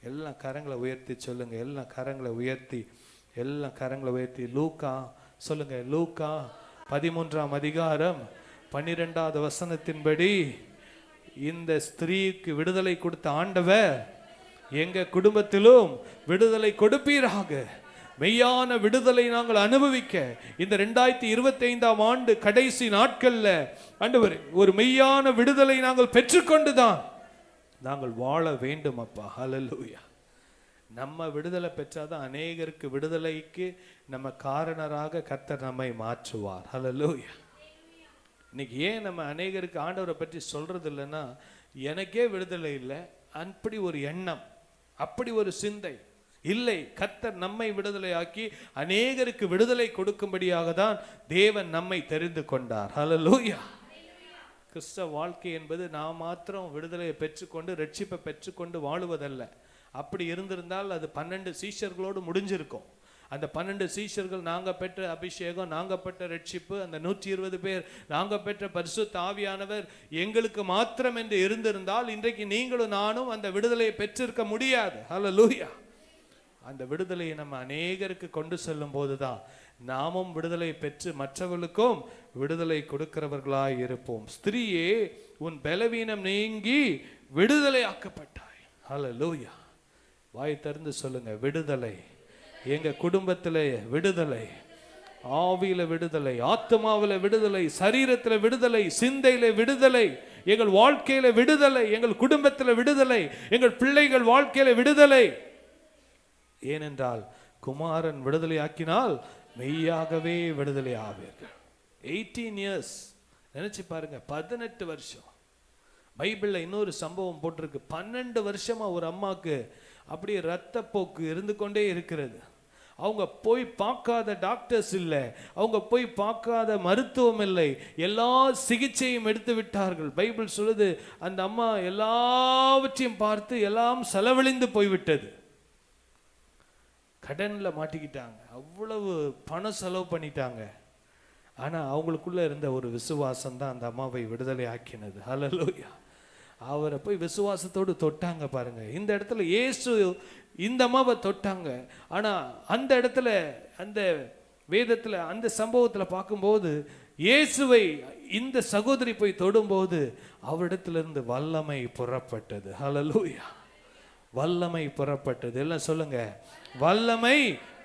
எல்லாம் கரங்களை உயர்த்தி சொல்லுங்க, எல்லாம் கரங்களை உயர்த்தி லூக்கா சொல்லுங்க, லூக்கா 13ஆம் அதிகாரம் 12வது வசனத்தின்படி இந்த ஸ்திரீக்கு விடுதலை கொடுத்த ஆண்டவர் எங்க குடும்பத்திலும் விடுதலை கொடுப்பீராக. மெய்யான விடுதலை நாங்கள் அனுபவிக்க இந்த 2025ஆம் ஆண்டு கடைசி நாட்கள்ல ஆண்டவரே ஒரு மெய்யான விடுதலை நாங்கள் பெற்றுக்கொண்டுதான் நாங்கள் வாழ வேண்டும் அப்பா. ஹல்லேலூயா. நம்ம விடுதலை பெற்றாதான் அநேகருக்கு விடுதலைக்கு நம்ம காரணராக கர்த்தர் நம்மை மாற்றுவார். ஹல்லேலூயா. இன்னைக்கு ஏன் நம்ம அநேகருக்கு ஆண்டவரை பற்றி சொல்றது இல்லைன்னா, எனக்கே விடுதலை இல்லை, அப்படி ஒரு எண்ணம், அப்படி ஒரு சிந்தை இல்லை. கர்த்தர் நம்மை விடுதலையாக்கி அநேகருக்கு விடுதலை கொடுக்கும்படியாக தான் தேவன் நம்மை தெரிந்து கொண்டார். ஹல்லேலூயா. கிறிஸ்தவ வாழ்க்கை என்பது நாம் மாத்திரம் விடுதலையை பெற்றுக்கொண்டு ரட்சிப்பை பெற்றுக்கொண்டு வாழுவதல்ல. அப்படி இருந்திருந்தால் அது 12 சீஷர்களோடு முடிஞ்சிருக்கும். அந்த 12 சீஷர்கள் நாங்க பெற்ற அபிஷேகம், நாங்க பெற்ற ரட்சிப்பு, அந்த 120 பேர் நாங்க பெற்ற பரிசுத்த ஆவியானவர் எங்களுக்கு மாத்திரம் என்று இருந்திருந்தால் இன்றைக்கு நீங்களும் நானும் அந்த விடுதலையை பெற்றிருக்க முடியாது. ஹல்லேலூயா. அந்த விடுதலையை நம்ம அநேகருக்கு கொண்டு செல்லும் போதுதான் நாமும் விடுதலை பெற்று மற்றவர்களுக்கும் விடுதலை கொடுக்கிறவர்களாய் இருப்போம். ஸ்திரீயே உன் பலவீனம் நீங்கி விடுதலை ஆக்கப்பட்டாய். ஹல்லேலூயா. வாய் திறந்து சொல்லுங்க, விடுதலை. எங்க குடும்பத்துல விடுதலை, ஆவியில விடுதலை, ஆத்மாவில விடுதலை, சரீரத்துல விடுதலை, சிந்தையில விடுதலை, எங்கள் வாழ்க்கையில விடுதலை, எங்கள் குடும்பத்துல விடுதலை, எங்கள் பிள்ளைகள் வாழ்க்கையில விடுதலை. ஏனென்றால் குமாரன் விடுதலையாக்கினால் மெய்யாகவே விடுதலை ஆவீர்கள். 18 years நினைச்சு பாருங்க, 18 வருஷம். பைபிள்ல இன்னொரு சம்பவம் போட்டிருக்கு. 12 வருஷமா ஒரு அம்மாக்கு அப்படியே இரத்தப்போக்கு இருந்து கொண்டே இருக்கிறது. அவங்க போய் பார்க்காத டாக்டர்ஸ் இல்லை, அவங்க போய் பார்க்காத மருத்துவம் இல்லை, எல்லா சிகிச்சையும் எடுத்து விட்டார்கள். பைபிள் சொல்லுது அந்த அம்மா எல்லாவற்றையும் பார்த்து எல்லாம் செலவழிந்து போய்விட்டது. கடன்ல மாட்டிக்கிட்டாங்க, அவ்வளவு பணம் செலவு பண்ணிட்டாங்க. ஆனா அவங்களுக்குள்ள இருந்த ஒரு விசுவாசம் தான் அந்த அம்மாவை விடுதலை ஆக்கினது. ஹல்லேலூயா. அவரை போய் விசுவாசத்தோடு தொட்டாங்க பாருங்க. இந்த இடத்துல இயேசு இந்த அம்மாவை தொட்டாங்க. ஆனா அந்த இடத்துல அந்த வேதத்துல அந்த சம்பவத்துல பார்க்கும்போது இயேசுவை இந்த சகோதரி போய் தொடும்போது அவரிடத்திலிருந்து வல்லமை புறப்பட்டது. ஹல்லேலூயா. வல்லமை புறப்பட்டது. எல்லாம் சொல்லுங்க, வல்லமை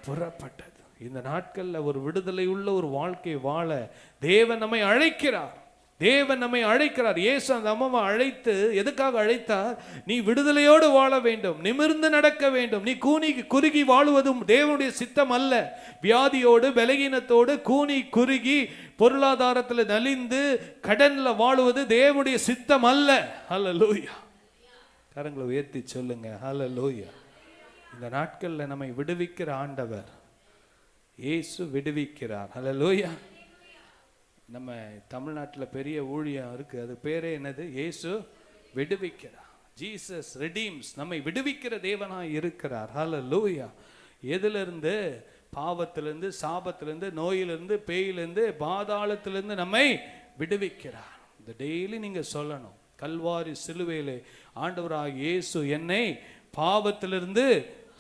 புறப்பட்டது. இந்த நாட்கள்ல ஒரு விடுதலை உள்ள ஒரு வாழ்க்கை வாழ தேவன் நம்மை அழைக்கிறார். தேவன் நம்மை அழைக்கிறார். இயேசு அந்த அம்மாவை அழைத்து எதுக்காக அழைத்தார்? நீ விடுதலையோடு வாழ வேண்டும், நிமிர்ந்து நடக்க வேண்டும். நீ குறுகி வாழுவதும் தேவனுடைய சித்தம் அல்ல. வியாதியோடு பலகீனத்தோடு கூனி குறுகி பொருளாதாரத்தில் நலிந்து கடன்ல வாழுவது தேவனுடைய சித்தம் அல்ல. ஹல்லேலூயா. கரங்களை உயர்த்தி சொல்லுங்க, ஹல்லேலூயா. இந்த நாட்கள்ல நம்மை விடுவிக்கிற ஆண்டவர் இயேசு விடுவிக்கிறார். ஹல்லேலூயா. நம்ம தமிழ்நாட்டில் பெரிய ஊழியம் இருக்கு, அது பேரே என்னது? இயேசு விடுவிக்கிறார். Jesus redeems. நம்மை விடுவிக்கிற தேவனாய் இருக்கிறார். ஹல்லேலூயா. எதிலிருந்து? பாவத்திலிருந்து, சாபத்திலிருந்து, நோயிலிருந்து, பேயிலிருந்து, பாதாளத்திலிருந்து நம்மை விடுவிக்கிறார். இந்த டெய்லி நீங்க சொல்லணும், கல்வாரி சிலுவையிலே ஆண்டவராகிய இயேசு என்னை பாவத்திலிருந்து,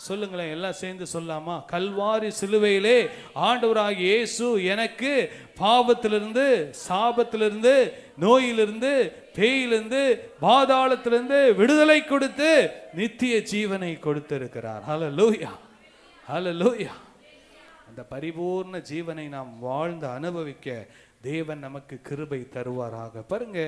சொல்லுங்களேன், எல்லாம் சேர்ந்து சொல்லாமா? கல்வாரி சிலுவையிலே ஆண்டவராகிய இயேசு எனக்கு பாவத்திலிருந்து, சாபத்திலிருந்து, நோயிலிருந்து, பேயிலிருந்து, பாதாளத்திலிருந்து விடுதலை கொடுத்து நித்திய ஜீவனை கொடுத்திருக்கிறார். ஹல்லேலூயா. ஹல்லேலூயா. அந்த பரிபூர்ண ஜீவனை நாம் வாழ்ந்து அனுபவிக்க தேவன் நமக்கு கிருபை தருவாராக. பாருங்க,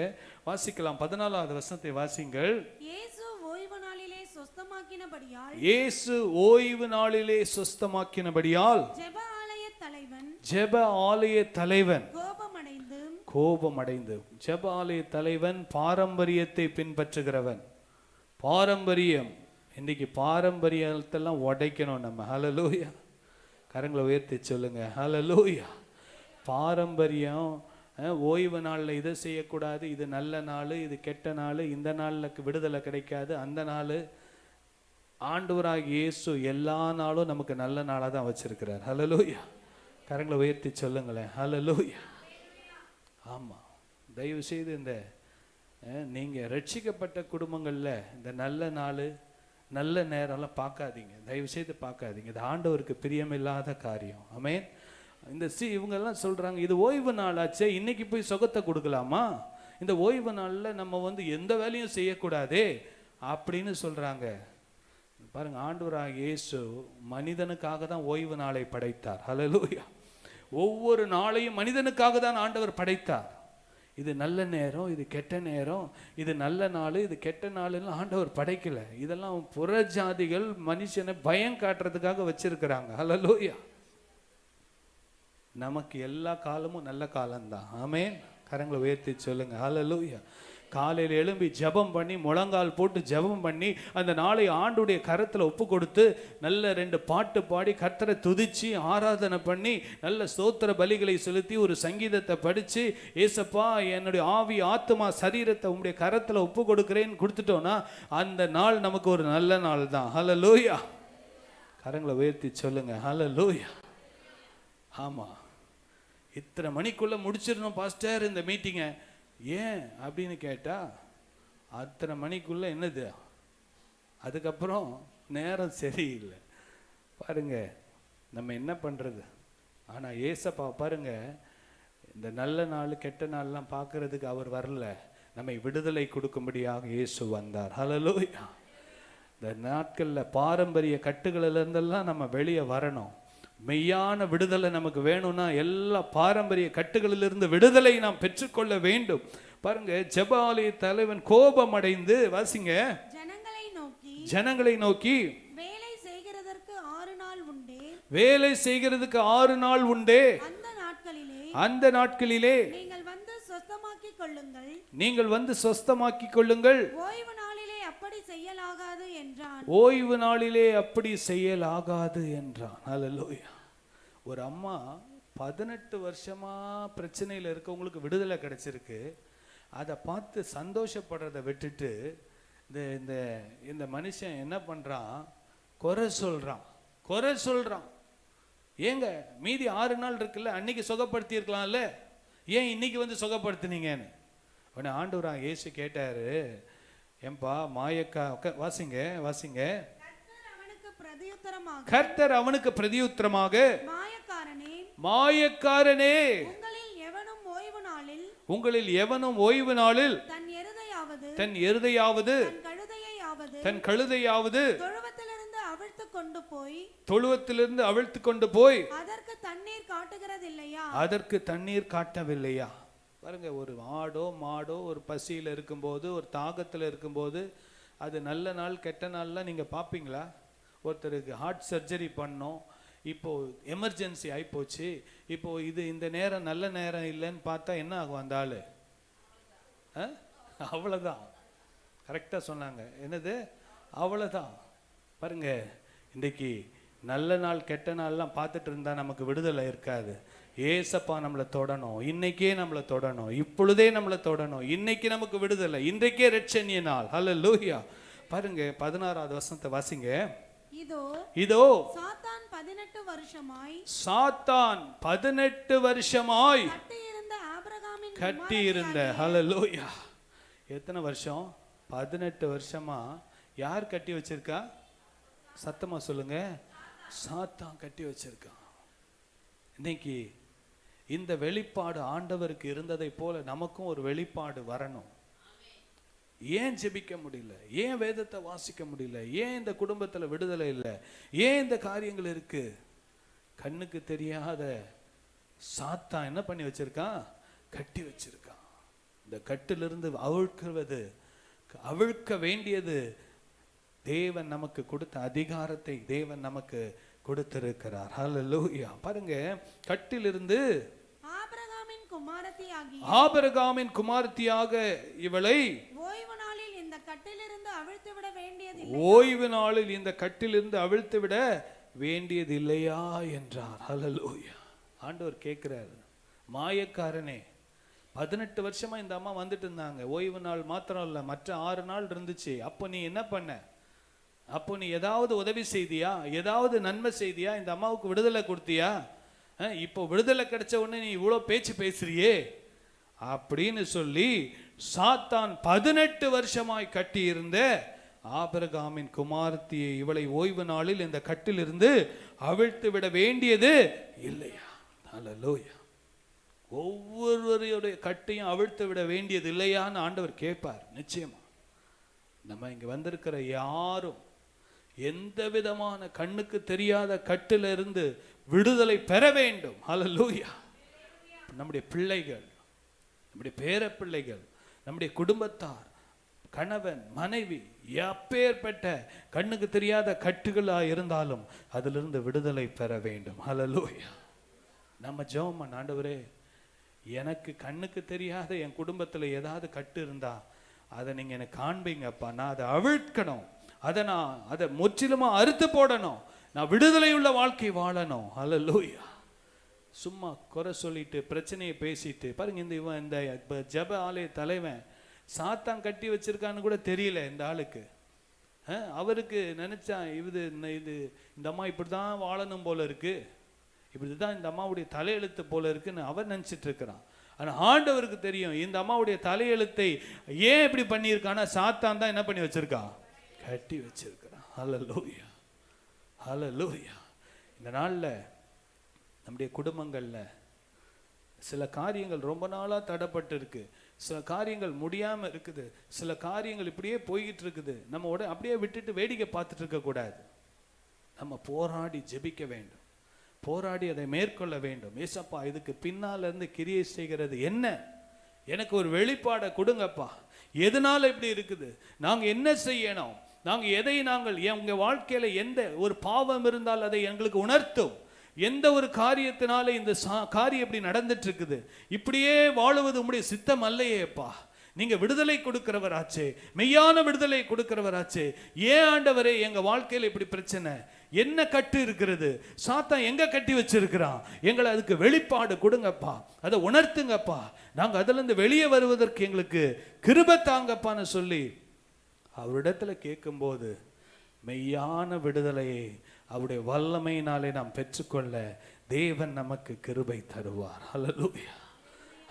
வாசிக்கலாம். 14வது வசனத்தை வாசிங்கள். இயேசு ஓய்வு நாளிலே சொஸ்தமாக்கினபடியால், இயேசு ஓய்வு நாளிலே சொஸ்தமாக்கினபடியால் ஜெப ஆலய தலைவன் கோபமடைந்து ஜெப ஆலய தலைவன் பாரம்பரியத்தை பின்பற்றுகிறவன். பாரம்பரியம், இன்னைக்கு பாரம்பரியத்தெல்லாம் உடைக்கணும் நம்ம. ஹல்லேலூயா. கரங்களை உயர்த்தி சொல்லுங்க, ஹல்லேலூயா. பாரம்பரியம், ஓய்வு நாளில் இதை செய்யக்கூடாது, இது நல்ல நாள், இது கெட்ட நாள், இந்த நாளில் விடுதலை கிடைக்காது, அந்த நாள். ஆண்டவராகிய இயேசு எல்லா நாளும் நமக்கு நல்ல நாளாக தான் வச்சிருக்கிறார். ஹல்லேலூயா. கரங்களை உயர்த்தி சொல்லுங்களேன், ஹல்லேலூயா. ஆமாம், தயவு செய்து இந்த நீங்கள் ரட்சிக்கப்பட்ட குடும்பங்களில் இந்த நல்ல நாள் நல்ல நேரம்லாம் பார்க்காதீங்க, தயவு செய்து பார்க்காதீங்க. இது ஆண்டவருக்கு பிரியமில்லாத காரியம். ஆமென். இந்த இவங்கெல்லாம் சொல்கிறாங்க, இது ஓய்வு நாளாச்சே, இன்னைக்கு போய் சுகத்தை கொடுக்கலாமா, இந்த ஓய்வு நாளில் நம்ம எந்த வேலையும் செய்யக்கூடாதே அப்படின்னு சொல்கிறாங்க. பாருங்க, ஆண்டவராகிய இயேசு மனிதனுக்காக தான் ஓய்வு நாளை படைத்தார். ஹல்லேலூயா. ஒவ்வொரு நாளையும் மனிதனுக்காக தான் ஆண்டவர் படைத்தார். இது நல்ல நேரம், இது கெட்ட நேரம், இது நல்ல நாள், இது கெட்ட நாள்னு ஆண்டவர் படைக்கல. இதெல்லாம் புறஜாதிகள் மனுஷனை பயம் காட்டுறதுக்காக வச்சிருக்கிறாங்க. ஹல்லேலூயா. நமக்கு எல்லா காலமும் நல்ல காலம்தான். ஆமென். கரங்களை உயர்த்தி சொல்லுங்க, ஹல்லேலூயா. காலையில் எழும்பி ஜெபம் பண்ணி, முழங்கால் போட்டு ஜெபம் பண்ணி, அந்த நாளை ஆண்டுடைய கரத்தில் ஒப்பு கொடுத்து, நல்ல 2 பாட்டு பாடி கர்த்தரை துதிச்சு ஆராதனை பண்ணி, நல்ல ஸ்தோத்திர பலிகளை செலுத்தி, ஒரு சங்கீதத்தை படித்து, ஏசப்பா என்னுடைய ஆவி ஆத்மா சரீரத்தை உங்களுடைய கரத்தில் ஒப்பு கொடுக்குறேன்னு கொடுத்துட்டோன்னா அந்த நாள் நமக்கு ஒரு நல்ல நாள் தான். ஹல்லேலூயா. கரங்களை உயர்த்தி சொல்லுங்க, ஹல்லேலூயா. ஆமாம், இத்தனை மணிக்குள்ளே முடிச்சிடணும் பாஸ்டர் இந்த மீட்டிங்கை. ஏன் அப்படின்னு கேட்டால், அத்தனை மணிக்குள்ளே என்னது, அதுக்கப்புறம் நேரம் சரியில்லை. பாருங்க, நம்ம என்ன பண்ணுறது. ஆனால் ஏசப்பா பாருங்க, இந்த நல்ல நாள் கெட்ட நாள்லாம் பார்க்கறதுக்கு அவர் வரல, நம்மை விடுதலை கொடுக்கும்படியாக இயேசு வந்தார். ஹல்லேலூயா. இந்த நாட்களில் பாரம்பரிய கட்டுகளிலிருந்தெல்லாம் நம்ம வெளியே வரணும். மெய்யான விடுதலை நமக்கு வேணும்னா எல்லா பாரம்பரிய கட்டுகளிலிருந்து விடுதலை நாம் பெற்றுக்கொள்ள வேண்டும். பாருங்க, ஜெப ஆலய தலைவன் கோபம் அடைந்து, வாசிங்க, ஜனங்களை நோக்கி வேலை செய்கிறதற்கு 6 வேலை செய்கிறதுக்கு 6 நாள் உண்டே. அந்த நாட்களிலே நீங்கள் வந்து சொஸ்தமாக்கிக் கொள்ளுங்கள். நீங்கள் வந்து சொஸ்தமாக்கிக் கொள்ளுங்கள். ஓய்வு நாளிலே அப்படி செய்யலாகாது என்றான். ஓய்வு நாளிலே அப்படி செய்யலாகாது என்றான். ஹல்லேலூயா. ஒரு அம்மா 18 வருஷமா பிரச்சனையில் இருக்கவங்களுக்கு விடுதலை கிடைச்சிருக்கு. அதை பார்த்து சந்தோஷப்படுறதை விட்டுட்டு இந்த இந்த மனுஷன் என்ன பண்றான்? குறை சொல்றான். ஏங்க மீதி 6 நாள் இருக்குல்ல, அன்னைக்கு சுகப்படுத்தி இருக்கலாம்ல, ஏன் இன்னைக்கு வந்து சுகப்படுத்தினீங்கன்னு. உடனே ஆண்டவராக இயேசு கேட்டாரு, ஏன்பா மாயக்கா, வாசிங்க. கர்த்தர் அவனுக்கு பிரதியுத்தரமாக, மாயக்காரனே, உங்களில் எவனும் ஓய்வு நாளில் தன் எருதையாவது தன் கழுதையாவது தொழுவத்திலிருந்து அவிழ்த்து கொண்டு போய் அதற்கு தண்ணீர் காட்டவில்லையா? பாருங்க, ஒரு ஆடோ மாடோ ஒரு பசியில் இருக்கும்போது, ஒரு தாகத்தில் இருக்கும்போது, அது நல்ல நாள் கெட்ட நாள்லாம் நீங்க பார்ப்பீங்களா? ஒருத்தருக்கு ஹார்ட் சர்ஜரி பண்ணோம், இப்போ எமர்ஜென்சி ஆயிப்போச்சு, இப்போ இந்த நேரம் நல்ல நேரம் இல்லைன்னு பார்த்தா என்ன ஆகும்? அந்த ஆளு அவ்வளவுதான். கரெக்டா சொன்னாங்க. என்னது? அவ்வளவுதான். பாருங்க, இன்றைக்கு நல்ல நாள் கெட்ட நாள்லாம் பார்த்துட்டு இருந்தா நமக்கு விடுதலை இருக்காது. ஏசப்பா நம்மளை தொடணும், இன்னைக்கே நம்மளை தொடணும், இப்பொழுதே நம்மளை தொடணும். இன்னைக்கு நமக்கு விடுதலை, இன்றைக்கே ரட்சணிய நாள். ஹல்லேலூயா. பாருங்க 16வது வசனத்தை வாசிங்க. இதோ சாத்தான் 18 வருஷமாய் கட்டியிருந்த, ஹல்லேலூயா, எத்தனை வருஷம்? 18 வருஷமா யார் கட்டி வச்சிருக்கா? சத்தமா சொல்லுங்க. சாத்தான் கட்டி வச்சிருக்கான். இன்னைக்கு இந்த வெளிப்பாடு ஆண்டவருக்கு இருந்ததை போல நமக்கும் ஒரு வெளிப்பாடு வரணும். ஏன் ஜெபிக்க முடியல? ஏன் வேதத்தை வாசிக்க முடியல? ஏன் இந்த குடும்பத்துல விடுதலை இல்லை? ஏன் இந்த காரியங்கள் இருக்கு? கண்ணுக்கு தெரியாத சாத்தான் என்ன பண்ணி வச்சிருக்கான்? கட்டி வச்சிருக்கான். இந்த கட்டிலிருந்து அவிழ்க்க வேண்டியது தேவன் நமக்கு கொடுத்த அதிகாரத்தை தேவன் நமக்கு கொடுத்திருக்கிறார். ஹல்லேலூயா. பாருங்க, கட்டிலிருந்து ஆபிரகாமின் குமாரத்தியாக இவளை ஓய்வு நாளில் இந்த கட்டிலிருந்து அவிழ்த்து விட வேண்டியது இல்லையா என்றார். ஹல்லேலூயா. ஆண்டவர் கேட்கிறார், மாயக்காரனே, 18 வருஷமா இந்த அம்மா வந்துட்டு இருந்தாங்க. ஓய்வு நாள் மாத்திரம் இல்ல, மற்ற 6 நாள் இருந்துச்சு. அப்போ நீ என்ன பண்ண? அப்போ நீ ஏதாவது உதவி செய்தியா? ஏதாவது நன்மை செய்தியா? இந்த அம்மாவுக்கு விடுதலை கொடுத்தியா? இப்போ விடுதலை கிடைச்ச உடனே நீ இவ்வளோ பேச்சு பேசுறியே அப்படின்னு சொல்லி சாத்தான் 18 வருஷமாய் கட்டி இருந்த ஆபிரகாமின் குமாரத்தியை இவளை ஓய்வு நாளில் இந்த கட்டிலிருந்து அவிழ்த்து விட வேண்டியது இல்லையா? ஹல்லேலூயா. ஒவ்வொருவருடைய கட்டையும் அவிழ்த்து விட வேண்டியது இல்லையான்னு ஆண்டவர் கேட்பார். நிச்சயமா நம்ம இங்க வந்திருக்கிற யாரும் எந்த விதமான கண்ணுக்கு தெரியாத கட்டில இருந்து விடுதலை பெற வேண்டும். ஹல்லேலூயா. நம்முடைய பிள்ளைகள், நம்முடைய பேர பிள்ளைகள், நம்முடைய குடும்பத்தார், கணவன் மனைவி, எப்பேற்பட்ட கண்ணுக்கு தெரியாத கட்டுகளா இருந்தாலும் அதிலிருந்து விடுதலை பெற வேண்டும். ஹல்லேலூயா. நம்ம ஜெபம் பண்ண, ஆண்டவரே, எனக்கு கண்ணுக்கு தெரியாத என் குடும்பத்துல ஏதாவது கட்டு இருந்தா அதை நீங்க எனக்கு காண்பீங்கப்பா. நான் அதை அவிழ்க்கணும், அதை முற்றிலுமா அறுத்து போடணும், நான் விடுதலை உள்ள வாழ்க்கை வாழணும். ஹல்லேலூயா. சும்மா குறை சொல்லிட்டு பிரச்சனையை பேசிட்டு பாருங்க, இந்த ஜெப ஆலய தலைவன் சாத்தான் கட்டி வச்சிருக்கான்னு கூட தெரியல இந்த ஆளுக்கு. அவருக்கு நினைச்சான் இந்த அம்மா இப்படிதான் வாழணும் போல இருக்கு, இப்படிதான் இந்த அம்மாவுடைய தலையெழுத்து போல இருக்குன்னு அவர் நினைச்சிட்டு இருக்கிறான். ஆனா ஆண்டவருக்கு தெரியும் இந்த அம்மாவுடைய தலையெழுத்தை ஏன் இப்படி பண்ணியிருக்கான்னா சாத்தான் தான் என்ன பண்ணி வச்சிருக்கான்? கட்டி வச்சிருக்கிறான். ஹல்லேலூயா. ஹல்லேலூயா. இந்த நாள்ல நம்முடைய குடும்பங்கள்ல சில காரியங்கள் ரொம்ப நாளா தடைப்பட்டு இருக்கு, சில காரியங்கள் முடியாம இருக்குது, சில காரியங்கள் இப்படியே போய்கிட்டு இருக்குது. நம்ம அப்படியே விட்டுட்டு வேடிக்கை பார்த்துட்டு இருக்க கூடாது. நம்ம போராடி ஜெபிக்க வேண்டும், போராடி அதை மேற்கொள்ள வேண்டும். ஏசப்பா, இதுக்கு பின்னால இருந்து கிரியை செய்கிறது என்ன? எனக்கு ஒரு வெளிப்பாடை கொடுங்கப்பா. எதனால இப்படி இருக்குது? நாங்க என்ன செய்யணும்? நாங்கள் உங்க வாழ்க்கையில எந்த ஒரு பாவம் இருந்தால் அதை எங்களுக்கு உணர்த்தும். எந்த ஒரு காரியத்தினால இந்த காரியம் இப்படி நடந்துட்டு இருக்குது, இப்படியே வாழுவது உம்முடைய சித்தம் அல்லையேப்பா. நீங்க விடுதலை கொடுக்கிறவராச்சே, மெய்யான விடுதலை கொடுக்கிறவராச்சே. ஏன் ஆண்டவரே எங்க வாழ்க்கையில இப்படி பிரச்சனை, என்ன கட்டு இருக்கிறது, சாத்தான் எங்க கட்டி வச்சிருக்கிறான், எங்களை அதுக்கு வெளிப்பாடு கொடுங்கப்பா, அதை உணர்த்துங்கப்பா, நாங்க அதுல இருந்து வெளியே வருவதற்கு எங்களுக்கு கிருபை தாங்கப்பான்னு சொல்லி அவரிடத்துல கேட்கும்போது மெய்யான விடுதலையை அவருடைய வல்லமையினாலே நாம் பெற்றுக்கொள்ள தேவன் நமக்கு கிருபை தருவார். ஹல்லேலூயா,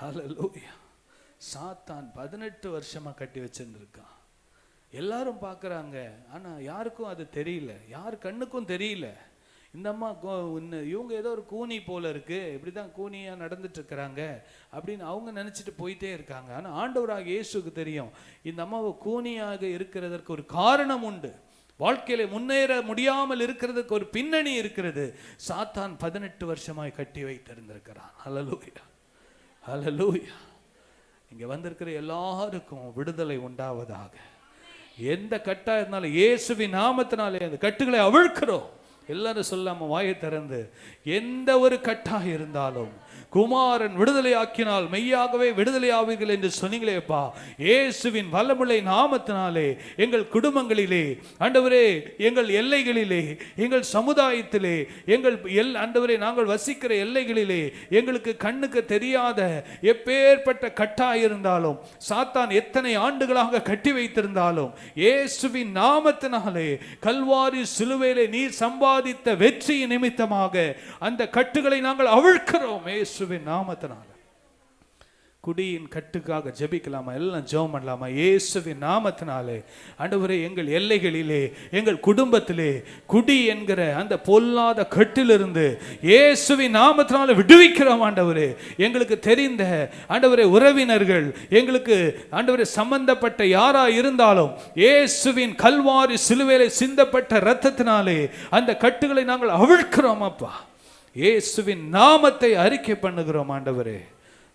ஹல்லேலூயா. சாத்தான் 18 வருஷமா கட்டி வச்சிருந்திருக்கான். எல்லாரும் பார்க்குறாங்க, ஆனால் யாருக்கும் அது தெரியல, யார் கண்ணுக்கும் தெரியல. இந்த அம்மா இவங்க ஏதோ ஒரு கூனி போல இருக்கு, இப்படி தான் கூனியாக நடந்துட்டு இருக்கிறாங்க அப்படின்னு அவங்க நினச்சிட்டு போயிட்டே இருக்காங்க. ஆனால் ஆண்டவராக இயேசுக்கு தெரியும், இந்த அம்மாவை கூனியாக இருக்கிறதற்கு ஒரு காரணம் உண்டு. வாழ்க்கையில முன்னேற முடியாமல் இருக்கிறதுக்கு ஒரு பின்னணி இருக்கிறது. சாத்தான் 18 வருஷமாய் கட்டி வைத்திருந்திருக்கிறான். ஹல்லேலூயா, ஹல்லேலூயா. இங்க வந்திருக்கிற எல்லாருக்கும் விடுதலை உண்டாவதாக. எந்த கட்டா இருந்தாலும் இயேசுவின் நாமத்தினாலே அந்த கட்டுகளை அவிழ்க்கிறோம். எல்லாரும் சொல்லாம வாயை திறந்து, எந்த ஒரு கட்டாக இருந்தாலும் குமாரன் விடுதலை ஆக்கினால் மெய்யாகவே விடுதலை ஆவீர்கள் என்று சொன்னீங்களேப்பா. இயேசுவின் வல்லமுள்ள நாமத்தினாலே எங்கள் குடும்பங்களிலே ஆண்டவரே, எங்கள் எல்லைகளிலே, எங்கள் சமுதாயத்திலே, எங்கள் ஆண்டவரே நாங்கள் வசிக்கிற எல்லைகளிலே எங்களுக்கு கண்ணுக்கு தெரியாத எப்பேற்பட்ட கட்டாக இருந்தாலும், சாத்தான் எத்தனை ஆண்டுகளாக கட்டி வைத்திருந்தாலும், இயேசுவின் நாமத்தினாலே கல்வாரி சிலுவையிலே நீர் சம்பாதித்த வெற்றியின் நிமித்தமாக அந்த கட்டுகளை நாங்கள் அவிழ்க்கிறோம் இயேசுவின் நாமத்தினால. குடியின் கட்டுக்காக ஜெபிக்கலாமா? எல்லாம் ஜெபம் பண்ணலாமா? இயேசுவின் நாமத்தினாலே ஆண்டவரே, எங்கள் எல்லைகளிலே, எங்கள் குடும்பத்திலே குடி என்கிற அந்த பொல்லாத கட்டிலிருந்து இயேசுவின் நாமத்தினாலே விடுவிக்கிறோம் ஆண்டவரே. எங்களுக்கு தெரிந்த ஆண்டவரே உறவினர்கள், எங்களுக்கு ஆண்டவரே சம்பந்தப்பட்ட யாரா இருந்தாலும் இயேசுவின் கல்வாரி சிலுவையிலே சிந்தப்பட்ட இரத்தத்தினாலே அந்த கட்டுகளை நாங்கள் அவிழ்க்கிறோம் அப்பா. இயேசுவின் நாமத்தை அறிக்கை பண்ணுகிறோம் ஆண்டவரே.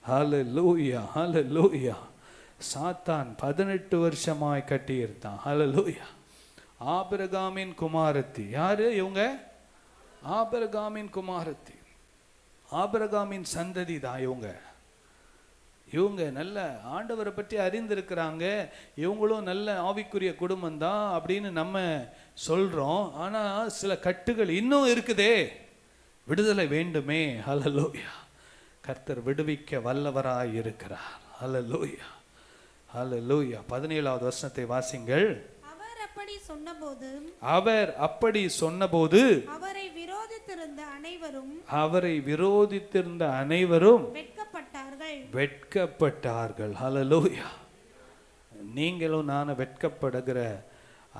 ஹல்லேலூயா, ஹல்லேலூயா. சாத்தான் 18 வருஷமாய் கட்டியிருந்தான். ஹல்லேலூயா. ஆபிரகாமின் குமாரத்தி யாரு இவங்க? ஆபிரகாமின் குமாரத்தி, ஆபிரகாமின் சந்ததி தான் இவங்க. இவங்க நல்ல ஆண்டவரை பற்றி அறிந்திருக்கிறாங்க, இவங்களும் நல்ல ஆவிக்குரிய குடும்பம் தான் அப்படின்னு நம்ம சொல்றோம். ஆனா சில கட்டுகள் இன்னும் இருக்குதே, விடுதலை வேண்டுமே. ஹல்லேலூயா. கர்த்தர் விடுவிக்க வல்லவராய் இருக்கிறார். ஹல்லேலூயா, ஹல்லேலூயா. 17வது வசனத்தை வாசிங்கள். அவர் அப்படி சொன்னபோது, அவர் அப்படி சொன்னபோது அவரை விரோதித்திருந்த அனைவரும், அவரை விரோதித்திருந்த அனைவரும் வெட்கப்பட்டார்கள், வெட்கப்பட்டார்கள். ஹல்லேலூயா. நீங்களும் நானும் வெட்கப்படுகிற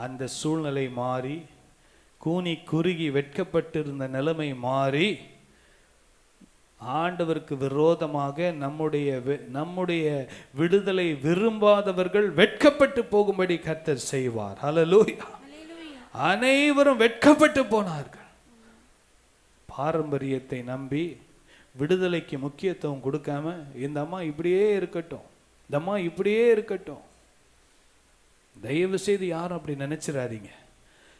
அந்த சூழ்நிலை மாறி, கூனி குறுகி வெட்கப்பட்டிருந்த நிலைமை மாறி, ஆண்டவருக்கு விரோதமாக நம்முடைய விடுதலை விரும்பாதவர்கள் வெட்கப்பட்டு போகும்படி கர்த்தர் செய்வார். ஹல்லேலூயா. அனைவரும் வெட்கப்பட்டு போனார்கள். பாரம்பரியத்தை நம்பி விடுதலைக்கு முக்கியத்துவம் கொடுக்காம, இந்த அம்மா இப்படியே இருக்கட்டும், இந்த அம்மா இப்படியே இருக்கட்டும். தயவு செய்து யாரும் அப்படி நினைச்சிடாதீங்க.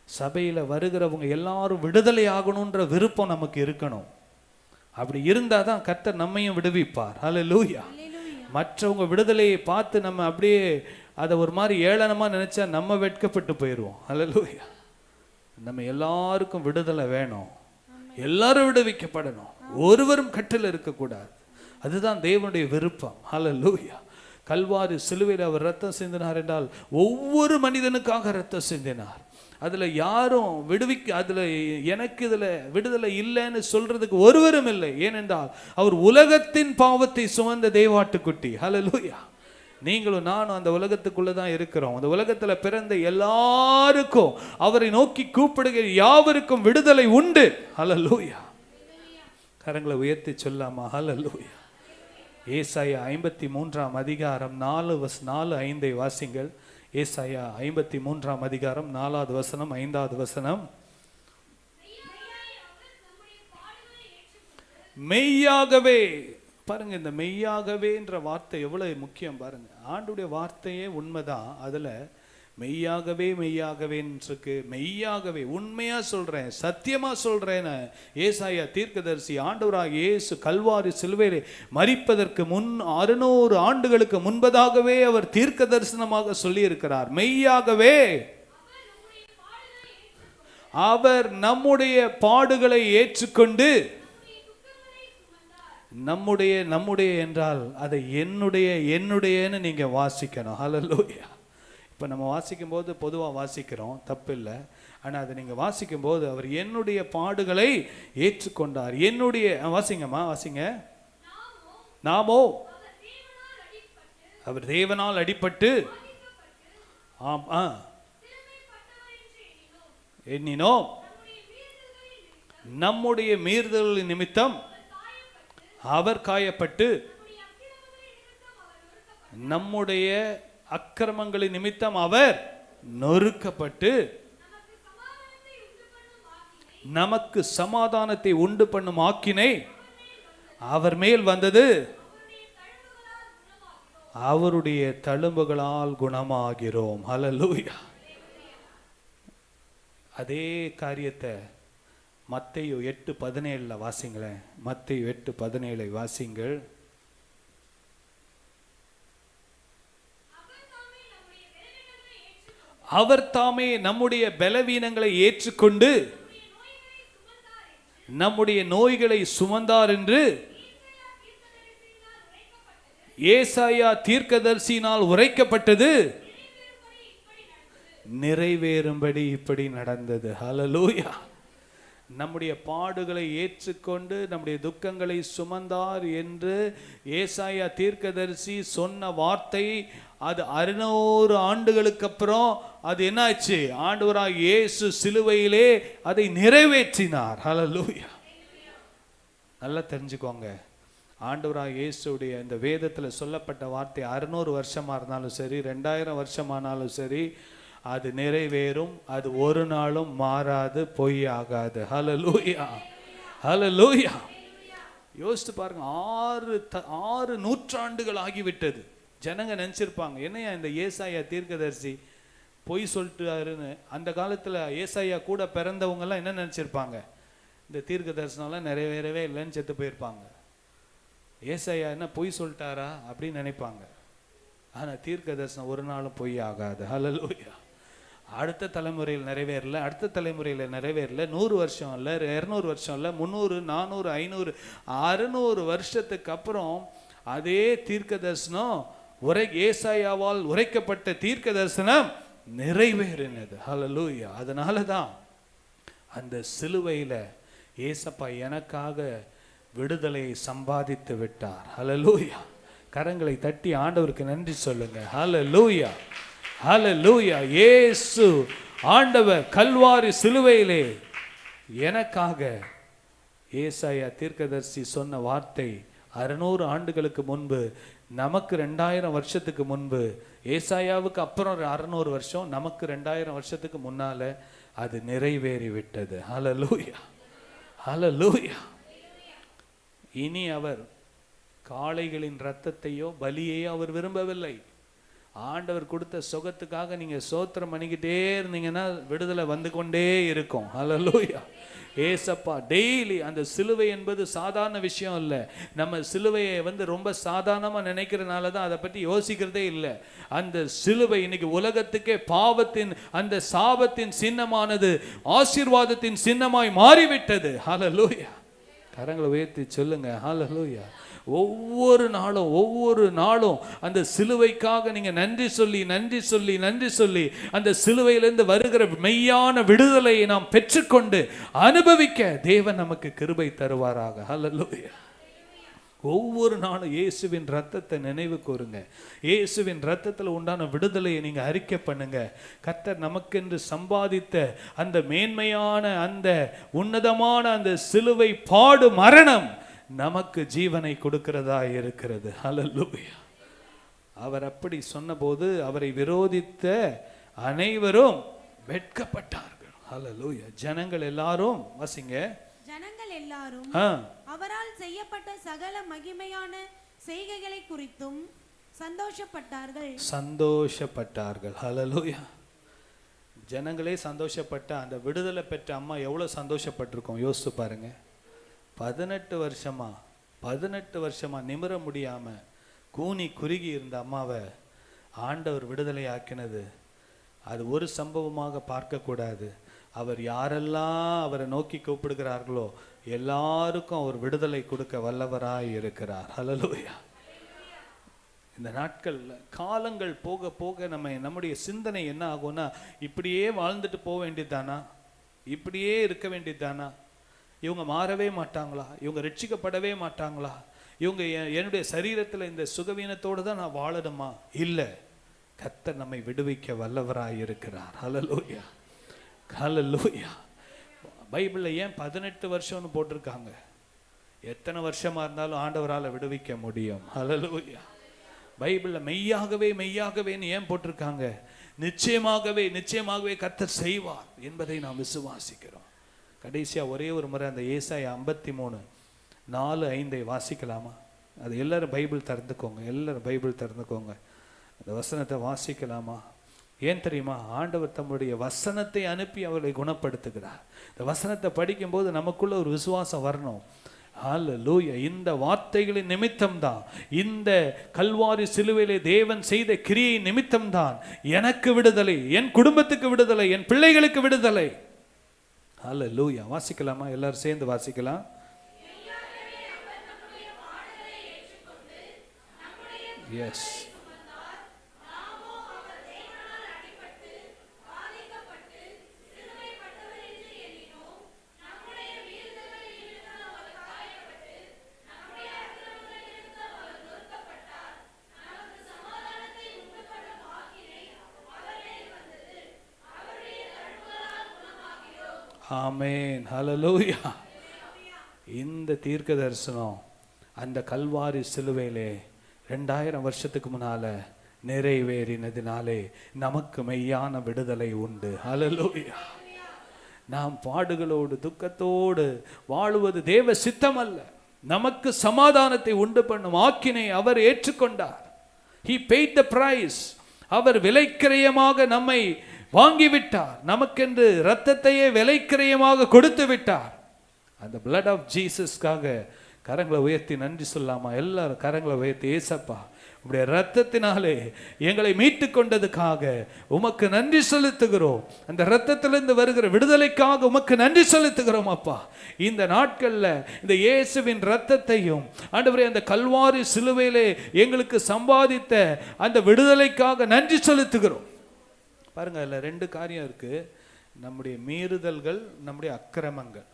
சபையில வருகிறவங்க எல்லாரும் விடுதலை ஆகணுன்ற விருப்பம் நமக்கு இருக்கணும். அப்படி இருந்தாதான் கர்த்தர் நம்மையும் விடுவிப்பார். ஹல்லேலூயா. மற்றவங்க விடுதலையை பார்த்து நம்ம அப்படியே அதை ஒரு மாதிரி ஏளனமா நினைச்சா நம்ம வெட்கப்பட்டு போயிடுவோம். ஹல்லேலூயா. நம்ம எல்லாருக்கும் விடுதலை வேணும், எல்லாரும் விடுவிக்கப்படணும், ஒருவரும் கட்டில் இருக்கக்கூடாது. அதுதான் தேவனுடைய விருப்பம். ஹல்லேலூயா. கல்வாரி சிலுவையில் அவர் ரத்தம் சிந்தினார் என்றால் ஒவ்வொரு மனிதனுக்காக ரத்தம் சிந்தினார். அதுல யாரும் அதுல எனக்கு இதுல விடுதலை இல்லைன்னு சொல்றதுக்கு ஒருவரும் இல்லை. ஏனென்றால் அவர் உலகத்தின் பாவத்தை சுமந்த தேவாட்டுக்குட்டி. ஹல்லேலூயா. நீங்களும் நானும் அந்த உலகத்துக்குள்ளதான் இருக்கிறோம். அந்த உலகத்துல பிறந்த எல்லாருக்கும், அவரை நோக்கி கூப்பிடுகிற யாவருக்கும் விடுதலை உண்டு. ஹல்லேலூயா. கரங்களை உயர்த்தி சொல்லாமா? ஹல்லேலூயா. ஏசாயா 53ஆம் அதிகாரம் 4:4-5 வாசிங்கள். ஏசாயா 53ஆம் அதிகாரம் 4வது வசனம் 5வது வசனம். மெய்யாகவே, பாருங்க இந்த மெய்யாகவே என்ற வார்த்தை எவ்வளவு முக்கியம் பாருங்க. ஆண்டுடைய வார்த்தையே உண்மைதான். அதுல மெய்யாகவே மெய்யாகவேன்னு மெய்யாகவே உண்மையா சொல்றேன், சத்தியமா சொல்றேன்னு ஏசாயா தீர்க்கதரிசி ஆண்டவராகிய இயேசு கல்வாரி சிலுவையிலே மரிப்பதற்கு முன் 600 ஆண்டுகளுக்கு முன்பதாகவே அவர் தீர்க்க தரிசனமாக சொல்லி இருக்கிறார். மெய்யாகவே அவர் நம்முடைய பாடுகளை ஏற்றுக்கொண்டு, நம்முடைய என்றால் அதை என்னுடையன்னு நீங்க வாசிக்கணும். ஹல்லேலூயா. இப்போ நம்ம வாசிக்கும் போது பொதுவாக வாசிக்கிறோம், தப்பில்லை. ஆனால் அதை நீங்கள் வாசிக்கும் போது அவர் என்னுடைய பாடுகளை ஏற்றுக்கொண்டார். என்னுடைய வாசிங்கம்மா, வாசிங்க. நாமோ அவர் தேவனால் அடிபட்டு எண்ணினோம், நம்முடைய மீறுதல்களின் நிமித்தம் அவர் காயப்பட்டு, நம்முடைய அக்கிரமங்களின் நிமித்தம் அவர் நொறுக்கப்பட்டு, நமக்கு சமாதானத்தை உண்டு பண்ணும் ஆக்கினை அவர் மேல் வந்தது, அவருடைய தழும்புகளால் குணமாகிறோம். ஹல்லேலூயா. அதே காரியத்தை மத்தேயு 8:17 வாசிங்களேன். மத்தேயு 8:17 வாசிங்கள். அவர் தாமே நம்முடைய பலவீனங்களை ஏற்றுக்கொண்டு நம்முடைய நோய்களை சுமந்தார் என்று ஏசாயா தீர்க்கதரிசியினால் உரைக்கப்பட்டது நிறைவேறும்படி இப்படி நடந்தது. ஹல்லேலூயா. நம்முடைய பாடுகளை ஏற்றுக்கொண்டு நம்முடைய துக்கங்களை சுமந்தார் என்று ஏசாயா தீர்க்கதரிசி சொன்ன வார்த்தை, அது 600 ஆண்டுகளுக்கு அப்புறம் அது என்னாச்சு? ஆண்டவராகிய இயேசு சிலுவையிலே அதை நிறைவேற்றினார். ஹல்லேலூயா. நல்லா தெரிஞ்சுக்கோங்க, ஆண்டவராகிய இயேசுடைய இந்த வேதத்தில் சொல்லப்பட்ட வார்த்தை 600 வருஷமா இருந்தாலும் சரி, 2000 வருஷமானாலும் சரி, அது நிறைவேறும். அது ஒரு நாளும் மாறாது, பொய்யாகாது. ஹல்லேலூயா. ஹல்லேலூயா. யோசித்து பாருங்க, 6 நூற்றாண்டுகள் ஆகிவிட்டது. ஜனங்க நினைச்சிருப்பாங்க, என்னையா இந்த ஏசாயா தீர்க்கதரிசி பொய் சொல்லிட்டாருன்னு. அந்த காலத்துல ஏசாயா கூட பிறந்தவங்க எல்லாம் என்ன நினைச்சிருப்பாங்க? இந்த தீர்க்க தரிசனம்லாம் நிறைவேறவே இல்லைன்னு செத்து போயிருப்பாங்க. ஏசாயா என்ன பொய் சொல்லிட்டாரா அப்படின்னு நினைப்பாங்க. ஆனா தீர்க்க தரிசனம் ஒரு நாளும் பொய் ஆகாது. ஹல்லேலூயா. அடுத்த தலைமுறையில் நிறைவேறல, அடுத்த தலைமுறையில் நிறைவேறல, 100 வருஷம் இல்லை, 200 வருஷம் இல்லை, 300, 400, 500, 600 வருஷத்துக்கு அப்புறம் அதே தீர்க்க தரிசனம் ஏசாயாவால் உரைக்கப்பட்ட தீர்க்க தரிசனம் நிறைவேறினது. ஹல்லேலூயா. அதனால தான் அந்த சிலுவையில ஏசப்பா எனக்காக விடுதலையை சம்பாதித்து விட்டார். ஹல்லேலூயா. கரங்களை தட்டி ஆண்டவருக்கு நன்றி சொல்லுங்க. ஹல்லேலூயா. ஹல்லேலூயா. இயேசு ஆண்டவர் கல்வாரி சிலுவையிலே எனக்காக ஏசாயா தீர்க்கதரிசி சொன்ன வார்த்தை 600 ஆண்டுகளுக்கு முன்பு, நமக்கு 2000 வருஷத்துக்கு முன்பு, ஏசாயாவுக்கு அப்புறம் 600 வருஷம், நமக்கு 2000 வருஷத்துக்கு முன்னால அது நிறைவேறி விட்டது. ஹல்லேலூயா. ஹல்லேலூயா. இனி அவர் காளைகளின் இரத்தத்தையோ பலியையோ அவர் விரும்பவில்லை. ஆண்டவர் கொடுத்த சுகத்துக்காக நீங்க சோத்திரம் பண்ணிக்கிட்டே இருந்தீங்கன்னா விடுதலை வந்து கொண்டே இருக்கும். ஹல்லேலூயா. ஏசப்பா டெய்லி அந்த சிலுவை என்பது சாதாரண விஷயம் இல்லை. நம்ம சிலுவையை ரொம்ப சாதாரணமா நினைக்கிறதுனால தான் அதை பற்றி யோசிக்கிறதே இல்லை. அந்த சிலுவை இன்னைக்கு உலகத்துக்கே பாவத்தின் அந்த சாபத்தின் சின்னமானது ஆசீர்வாதத்தின் சின்னமாய் மாறிவிட்டது. ஹல்லேலூயா. கரங்களை உயர்த்தி சொல்லுங்க. ஹல்லேலூயா. ஒவ்வொரு நாளும் அந்த சிலுவைக்காக நீங்க நன்றி சொல்லி அந்த சிலுவையிலிருந்து வருகிற மெய்யான விடுதலையை நாம் பெற்றுக்கொண்டு அனுபவிக்க தேவன் நமக்கு கிருபை தருவாராக. ஹல்லேலூயா. ஒவ்வொரு நாளும் இயேசுவின் ரத்தத்தை நினைவு கூறுங்க. இயேசுவின் ரத்தத்தில் உண்டான விடுதலையை நீங்க அறிக்கை பண்ணுங்க. கர்த்தர் நமக்கென்று சம்பாதித்த அந்த மேன்மையான அந்த உன்னதமான அந்த சிலுவை பாடு மரணம் நமக்கு ஜீவனை கொடுக்கிறதா இருக்கிறது. ஹல்லேலூயா. அவர் அப்படி சொன்னபோது அவரை விரோதித்த அனைவரும் வெட்கப்பட்டார்கள். ஹல்லேலூயா. ஜனங்கள் எல்லாரும் வாசிங்க. ஜனங்கள் எல்லாரும் அவரால் செய்யப்பட்ட சகல மகிமையான செய்கைகளை குறித்தும் சந்தோஷப்பட்டார்கள். ஹல்லேலூயா. ஜனங்களே சந்தோஷப்பட்ட அந்த விடுதலை பெற்ற அம்மா எவ்வளோ சந்தோஷப்பட்டிருக்கோம் யோசிச்சு பாருங்க. 18 வருஷமா நிமிர முடியாம கூனி குறுகி இருந்த அம்மாவை ஆண்டவர் விடுதலை ஆக்கினது அது ஒரு சம்பவமாக பார்க்கக்கூடாது. அவர் யாரெல்லாம் அவரை நோக்கி கூப்பிடுகிறார்களோ எல்லாருக்கும் அவர் விடுதலை கொடுக்க வல்லவராய் இருக்கிறார். ஹல்லேலூயா. இந்த நாட்கள்ல காலங்கள் போக போக நம்முடைய சிந்தனை என்ன ஆகும்னா, இப்படியே வாழ்ந்துட்டு போக வேண்டியதுதானா, இப்படியே இருக்க வேண்டியதுதானா, இவங்க மாறவே மாட்டாங்களா, இவங்க ரட்சிக்கப்படவே மாட்டாங்களா, இவங்க என்னுடைய சரீரத்தில் இந்த சுகவீனத்தோடு தான் நான் வாழணுமா? இல்லை, கர்த்தர் நம்மை விடுவிக்க வல்லவராய் இருக்கிறார். ஹல்லேலூயா, ஹல்லேலூயா. பைபிளில் ஏன் 18 வருஷம்னு போட்டிருக்காங்க? எத்தனை வருஷமா இருந்தாலும் ஆண்டவரால் விடுவிக்க முடியும். ஹல்லேலூயா. பைபிளில் மெய்யாகவேன்னு ஏன் போட்டிருக்காங்க? நிச்சயமாகவே கர்த்தர் செய்வார் என்பதை நாம் விசுவாசிக்கிறோம். கடைசியா ஒரே ஒரு முறை அந்த ஏசாயா 53:4-5 வாசிக்கலாமா? அது எல்லாரும் பைபிள் திறந்துக்கோங்க. அந்த வசனத்தை வாசிக்கலாமா? ஏன் தெரியுமா? ஆண்டவர் தம்முடைய வசனத்தை அனுப்பி அவர்களை குணப்படுத்துகிறார். இந்த வசனத்தை படிக்கும்போது நமக்குள்ள ஒரு விசுவாசம் வரணும். ஹல்லேலூயா. இந்த வார்த்தைகளின் நிமித்தம்தான், இந்த கல்வாரி சிலுவையிலே தேவன் செய்த கிரியை நிமித்தம்தான் எனக்கு விடுதலை, என் குடும்பத்துக்கு விடுதலை, என் பிள்ளைகளுக்கு விடுதலை. ஹல்லேலூயா. வாசிக்கலாமா? எல்லாரும் சேர்ந்து வாசிக்கலாம். எஸ். ஆமென். ஹல்லேலூயா. இந்த தீர்க்க தரிசனம் அந்த கல்வாரி சிலுவையிலே 2000 வருஷத்துக்கு முன்னால நிறைவேறினதினாலே நமக்கு மெய்யான விடுதலை உண்டு. ஹல்லேலூயா. நாம் பாடுகளோடு துக்கத்தோடு வாழுவது தேவ சித்தம் அல்ல. நமக்கு சமாதானத்தை உண்டு பண்ணும் ஆக்கினை அவர் ஏற்றுக்கொண்டார். He paid the price. அவர் விலைக்கிரயமாக நம்மை வாங்கிவிட்டார். நமக்கென்று இரத்தத்தையே விலைக்கிரயமாக கொடுத்து விட்டார். அந்த blood of ஜீசஸ்க்காக கரங்களை உயர்த்தி நன்றி சொல்லாமா? எல்லாரும் கரங்களை உயர்த்தி, ஏசப்பா உம்முடைய இரத்தத்தினாலே எங்களை மீட்டு கொண்டதுக்காக உமக்கு நன்றி செலுத்துகிறோம். அந்த இரத்தத்திலிருந்து வருகிற விடுதலைக்காக உமக்கு நன்றி செலுத்துகிறோம் அப்பா. இந்த நாட்கள்ல இந்த இயேசுவின் இரத்தத்தையும் ஆண்டவரே அந்த கல்வாரி சிலுவையிலே எங்களுக்கு சம்பாதித்த அந்த விடுதலைக்காக நன்றி செலுத்துகிறோம். பாருங்க, அதில் 2 காரியம் இருக்கு. நம்முடைய மீறுதல்கள், நம்முடைய அக்கிரமங்கள்.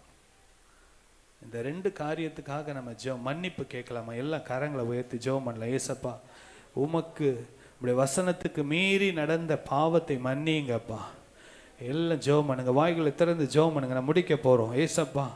இந்த 2 காரியத்துக்காக நம்ம மன்னிப்பு கேட்கலாமா? எல்லாம் கரங்களை உயர்த்தி ஜெபம் பண்ணலாம். ஏசப்பா உமக்கு உடைய வசனத்துக்கு மீறி நடந்த பாவத்தை மன்னிங்கப்பா. எல்லாம் ஜெபம் பண்ணுங்க, வாய்களை திறந்து ஜெபம் பண்ணுங்க. நான் முடிக்க போறோம். ஏசப்பா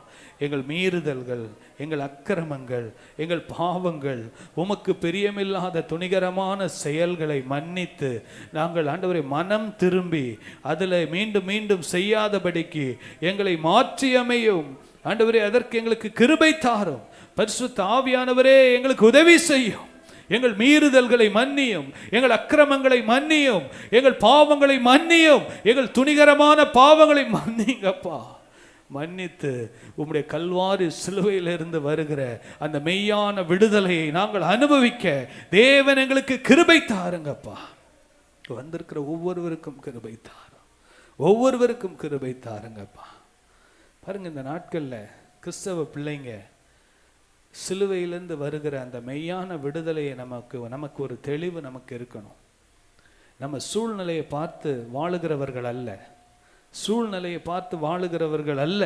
எங்கள் மீறுதல்கள், எங்கள் அக்கிரமங்கள், எங்கள் பாவங்கள், உமக்கு பிரியமில்லாத துணிகரமான செயல்களை மன்னித்து நாங்கள் ஆண்டவரை மனம் திரும்பி அதில் மீண்டும் மீண்டும் செய்யாதபடிக்கு எங்களை மாற்றியமையும் ஆண்டவரே. அதற்கு எங்களுக்கு கிருபை தாரும். பரிசுத்த ஆவியானவரே எங்களுக்கு உதவி செய்யும். எங்கள் மீறுதல்களை மன்னியும், எங்கள் அக்கிரமங்களை மன்னியும், எங்கள் பாவங்களை மன்னியும், எங்கள் துணிகரமான பாவங்களை மன்னிங்கப்பா. மன்னித்து உம்முடைய கல்வாரி சிலுவையிலிருந்து வருகிற அந்த மெய்யான விடுதலையை நாங்கள் அனுபவிக்க தேவன் எங்களுக்கு கிருபை தாருங்கப்பா. வந்திருக்கிற ஒவ்வொருவருக்கும் கிருபை தாருங்கப்பா. பாருங்க, இந்த நாட்கள்ல கிறிஸ்தவ பிள்ளைங்க சிலுவையிலிருந்து வருகிற அந்த மெய்யான விடுதலையை நமக்கு ஒரு தெளிவு நமக்கு இருக்கணும். நம்ம சூழ்நிலையை பார்த்து வாழுகிறவர்கள் அல்ல.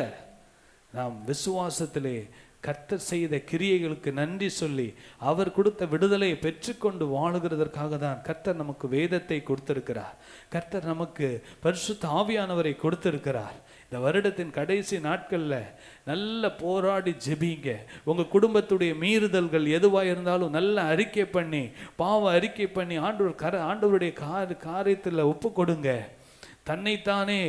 நாம் விசுவாசத்திலே கர்த்தர் செய்த கிரியைகளுக்கு நன்றி சொல்லி அவர் கொடுத்த விடுதலையை பெற்றுக்கொண்டு வாழுகிறதற்காக தான் கர்த்தர் நமக்கு வேதத்தை கொடுத்திருக்கிறார். கர்த்தர் நமக்கு பரிசுத்த ஆவியானவரை கொடுத்திருக்கிறார். இந்த வருடத்தின் கடைசி நாட்கள்ல நல்ல போராடி ஜெபிங்க. உங்க குடும்பத்துடைய மீறுதல்கள் எதுவாக இருந்தாலும் நல்ல அறிக்கை பண்ணி, பாவ அறிக்கை பண்ணி ஆண்டவருடைய காரியத்தில் ஒப்பு கொடுங்க. தன்னைத்தானே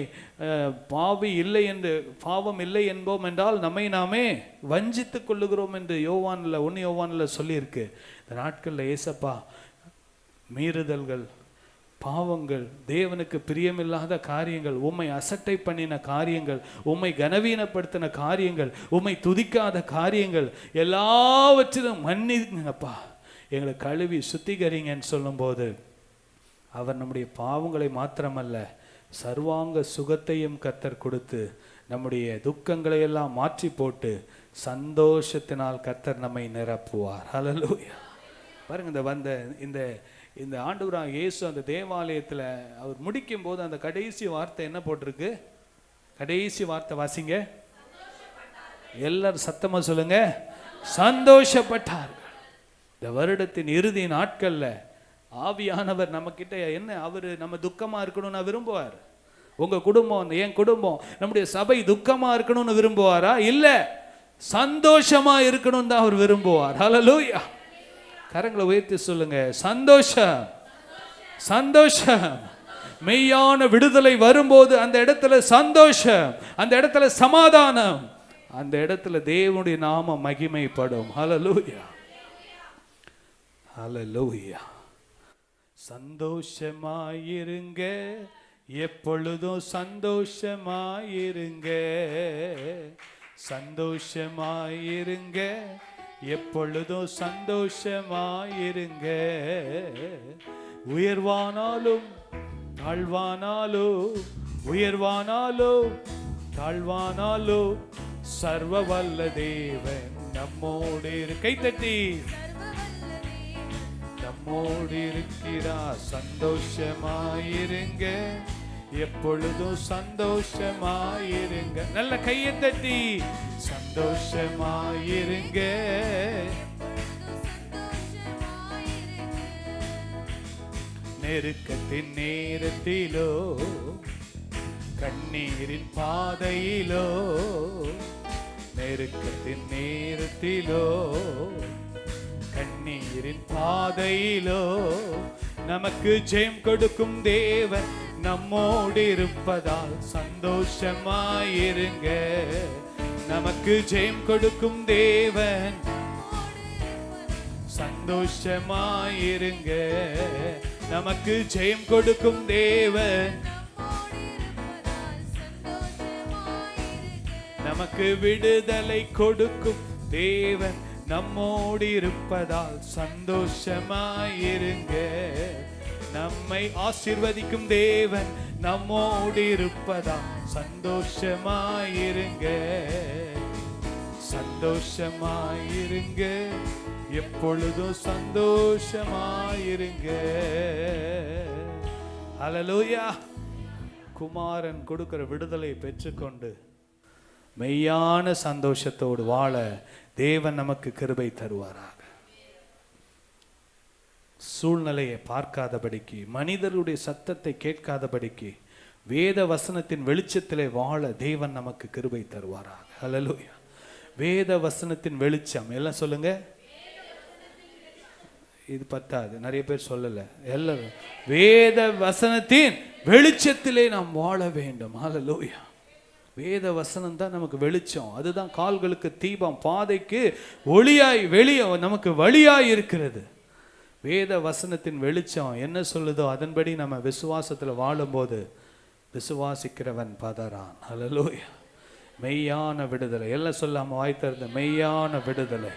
பாவம் இல்லை என்போம் என்றால் நம்மை நாமே வஞ்சித்துக் கொள்ளுகிறோம் என்று 1 யோவான்ல சொல்லியிருக்கு. இந்த நாட்கள்ல ஏசப்பா மீறுதல்கள், பாவங்கள், தேவனுக்கு பிரியமில்லாத காரியங்கள், உம்மை அசட்டை பண்ணின காரியங்கள், உம்மை கனவீனப்படுத்தின காரியங்கள், உம்மை துதிக்காத காரியங்கள் எல்லாவற்றிலும் மன்னிங்கப்பா, எங்களை கழுவி சுத்திகரிங்கன்னு சொல்லும்போது அவர் நம்முடைய பாவங்களை மாத்திரமல்ல சர்வாங்க சுகத்தையும் கர்த்தர் கொடுத்து நம்முடைய துக்கங்களை எல்லாம் மாற்றி போட்டு சந்தோஷத்தினால் கர்த்தர் நம்மை நிரப்புவார். ஹல்லேலூயா. பாருங்க, இந்த ஆண்டவராகிய இயேசு அந்த தேவாலயத்தில் அவர் முடிக்கும் போது அந்த கடைசி வார்த்தை என்ன போட்டிருக்கு? கடைசி வார்த்தை வாசிங்க எல்லாரும் சத்தமா சொல்லுங்க. சந்தோஷப்பட்டார்கள். இந்த வருடத்தின் இறுதி நாட்கள்ல ஆவியானவர் நம்ம கிட்ட என்ன, அவரு நம்ம துக்கமா இருக்கணும்னு விரும்புவார். உங்க குடும்பம், என் குடும்பம், நம்முடைய சபை துக்கமா இருக்கணும்னு விரும்புவாரா? இல்ல, சந்தோஷமா இருக்கணும் தான் அவர் விரும்புவார். ஹல்லேலூயா. கரங்களை உயர்த்தி சொல்லுங்க, சந்தோஷம், சந்தோஷம். மெய்யான விடுதலை வரும்போது அந்த இடத்துல சந்தோஷம், அந்த இடத்துல சமாதானம், அந்த இடத்துல தேவனுடைய நாமம் மகிமைப்படும். ஹல்லேலூயா, ஹல்லேலூயா. சந்தோஷமாயிருங்க, எப்பொழுதும் சந்தோஷமாயிருங்க, சந்தோஷமாயிருங்க, எப்பொழுதும் சந்தோஷமாயிருங்க. உயர்வானாலும் தாழ்வானாலும், உயர்வானாலும் தாழ்வானாலும் சர்வ வல்ல தேவன் நம்மோடு கைத்தட்டி நம்மோடு இருக்கிறார். சந்தோஷமாயிருங்க, எப்பொழுதும் சந்தோஷமாயிருங்க. நல்ல கையை தட்டி சந்தோஷமாயிருங்க. நெருக்கத்தின் நேரத்திலோ கண்ணீரின் பாதையிலோ, நெருக்கத்தின் நேரத்திலோ கண்ணீரின் பாதையிலோ நமக்கு ஜெயம் கொடுக்கும் தேவன் நம்மோடு இருப்பதால் சந்தோஷமாயிருங்க. நமக்கு ஜெயம் கொடுக்கும் தேவன் சந்தோஷமாயிருங்க. நமக்கு ஜெயம் கொடுக்கும் தேவன், நமக்கு விடுதலை கொடுக்கும் தேவன் நம்மோடு இருப்பதால் சந்தோஷமாயிருங்க. நம்மை ஆசீர்வதிக்கும் தேவன் நம்மோடு இருப்பதால் சந்தோஷமாயிருங்க. சந்தோஷமாயிருங்க, எப்பொழுதும் சந்தோஷமாயிருங்க. ஹல்லேலூயா. குமாரன் கொடுக்கிற விடுதலை பெற்றுக்கொண்டு மெய்யான சந்தோஷத்தோடு வாழ தேவன் நமக்கு கிருபை தருவாராக. சூழ்நிலையை பார்க்காதபடிக்கு, மனிதருடைய சத்தத்தை கேட்காதபடிக்கு வேத வசனத்தின் வெளிச்சத்திலே வாழ தேவன் நமக்கு கிருபை தருவாராக. ஹல்லேலூயா. வேத வசனத்தின் வெளிச்சம், எல்லாம் சொல்லுங்க. இது பத்தாது, நிறைய பேர் சொல்லல. எல்லாரும் வேத வசனத்தின் வெளிச்சத்திலே நாம் வாழ வேண்டும். ஹல்லேலூயா. வேத வசனம் தான் நமக்கு வெளிச்சம், அதுதான் கால்களுக்கு தீபம், பாதைக்கு ஒளியாய் வெளியே நமக்கு வழியாய் இருக்கிறது. வேத வசனத்தின் வெளிச்சம் என்ன சொல்லுதோ அதன்படி நம்ம விசுவாசத்தில் வாழும்போது விசுவாசிக்கிறவன் பதறான். ஹல்லேலூயா. மெய்யான விடுதலை, எல்லாம் சொல்லாம வாய்த்திருந்த மெய்யான விடுதலை.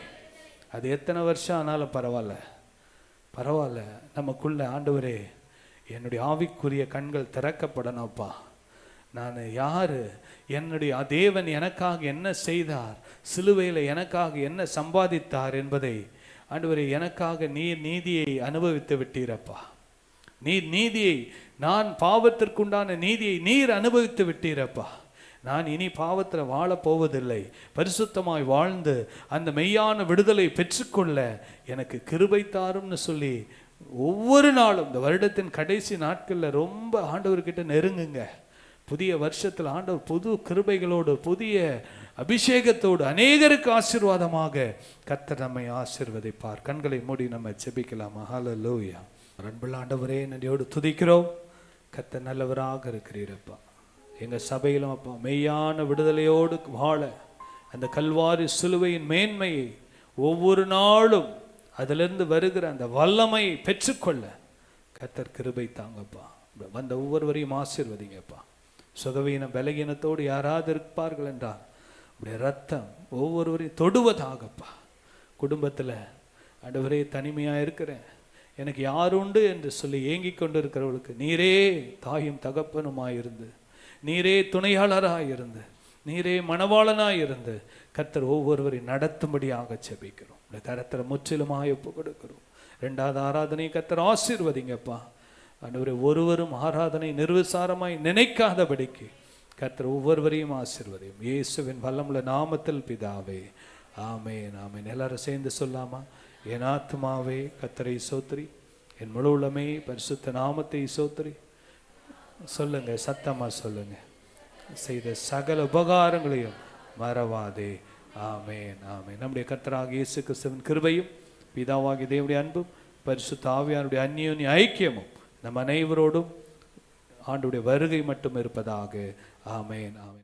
அது எத்தனை வருஷம் ஆனாலும் பரவாயில்ல, பரவாயில்ல. நமக்குள்ள ஆண்டவரே என்னுடைய ஆவிக்குரிய கண்கள் திறக்கப்படணும்ப்பா. நான் யாரு, என்னுடைய தேவன் எனக்காக என்ன செய்தார், சிலுவையில் எனக்காக என்ன சம்பாதித்தார் என்பதை ஆண்டவரே எனக்காக நீர் நீதியை அனுபவித்து விட்டீரப்பா. நீர் நீதியை, நான் பாவத்திற்குண்டான நீதியை நீர் அனுபவித்து விட்டீரப்பா. நான் இனி பாவத்தில் வாழப் போவதில்லை, பரிசுத்தமாய் வாழ்ந்து அந்த மெய்யான விடுதலை பெற்றுக்கொள்ள எனக்கு கிருபை தாரும்னு சொல்லி ஒவ்வொரு நாளும் இந்த வருடத்தின் கடைசி நாட்களில் ரொம்ப ஆண்டவர்கிட்ட நெருங்குங்க. புதிய வருஷத்தில் ஆண்டவர் புது கிருபைகளோடு புதிய அபிஷேகத்தோடு அநேகருக்கு ஆசீர்வாதமாக கர்த்தர் நம்மை ஆசீர்வதிப்பார். கண்களை மூடி நம்ம ஜெபிக்கலாமா? ஹல்லேலூயா. அன்புள்ள ஆண்டவரே, நன்றியோடு துதிக்கிறோம். கர்த்தர் நல்லவராக இருக்கிறீரப்பா. எங்கள் சபையிலும் அப்பா மெய்யான விடுதலையோடு வாழ அந்த கல்வாரி சிலுவையின் மேன்மையை ஒவ்வொரு நாளும் அதிலிருந்து வருகிற அந்த வல்லமையை பெற்றுக்கொள்ள கர்த்தர் கிருபை தாங்கப்பா. வந்த ஒவ்வொருவரையும் ஆசீர்வதிங்கப்பா. சுகவீன பலகீனத்தோடு யாராவது இருப்பார்கள் என்றால் உடைய ரத்தம் ஒவ்வொருவரையும் தொடுவதாகப்பா. குடும்பத்தில் ஆண்டவரே தனிமையாக இருக்கிறேன், எனக்கு யார் உண்டு என்று சொல்லி ஏங்கி கொண்டு இருக்கிறவர்களுக்கு நீரே தாயும் தகப்பனுமாயிருந்து, நீரே துணையாளராயிருந்து, நீரே மணவாளனாயிருந்து கர்த்தர் ஒவ்வொருவரையும் நடத்தும்படியாக செபிக்கிறோம். இந்த தரத்தில் முற்றிலுமாய் ஒப்பு கொடுக்கிறோம். 2வது ஆராதனை கர்த்தர் ஆசீர்வதிங்கப்பா. ஆண்டவரே ஒருவரும் ஆராதனை நிர்விசாரமாய் நினைக்காதபடிக்கு கர்த்தர் ஒவ்வொருவரையும் ஆசீர்வதியும். இயேசுவின் வல்லமுள்ள நாமத்தில் பிதாவே, ஆமென் ஆமென். எல்லாரும் சேர்ந்து சொல்லாமா? என் ஆத்துமாவே கர்த்தரை சோத்திரி, என் முழு உள்ளமே பரிசுத்த நாமத்தை சோத்திரி. சொல்லுங்க, சத்தமா சொல்லுங்க. செய்த சகல உபகாரங்களையும் மறவாதே. ஆமென் ஆமென். நம்முடைய கர்த்தராகிய இயேசு கிறிஸ்துவின் கிருபையும் பிதாவாகிய தேவனுடைய அன்பும் பரிசுத்த ஆவியானுடைய அந்யோன்ய ஐக்கியமும் நம் அனைவரோடும் ஆண்டுடைய வருகை மட்டும் இருப்பதாக. ஆமென் ஆமென்.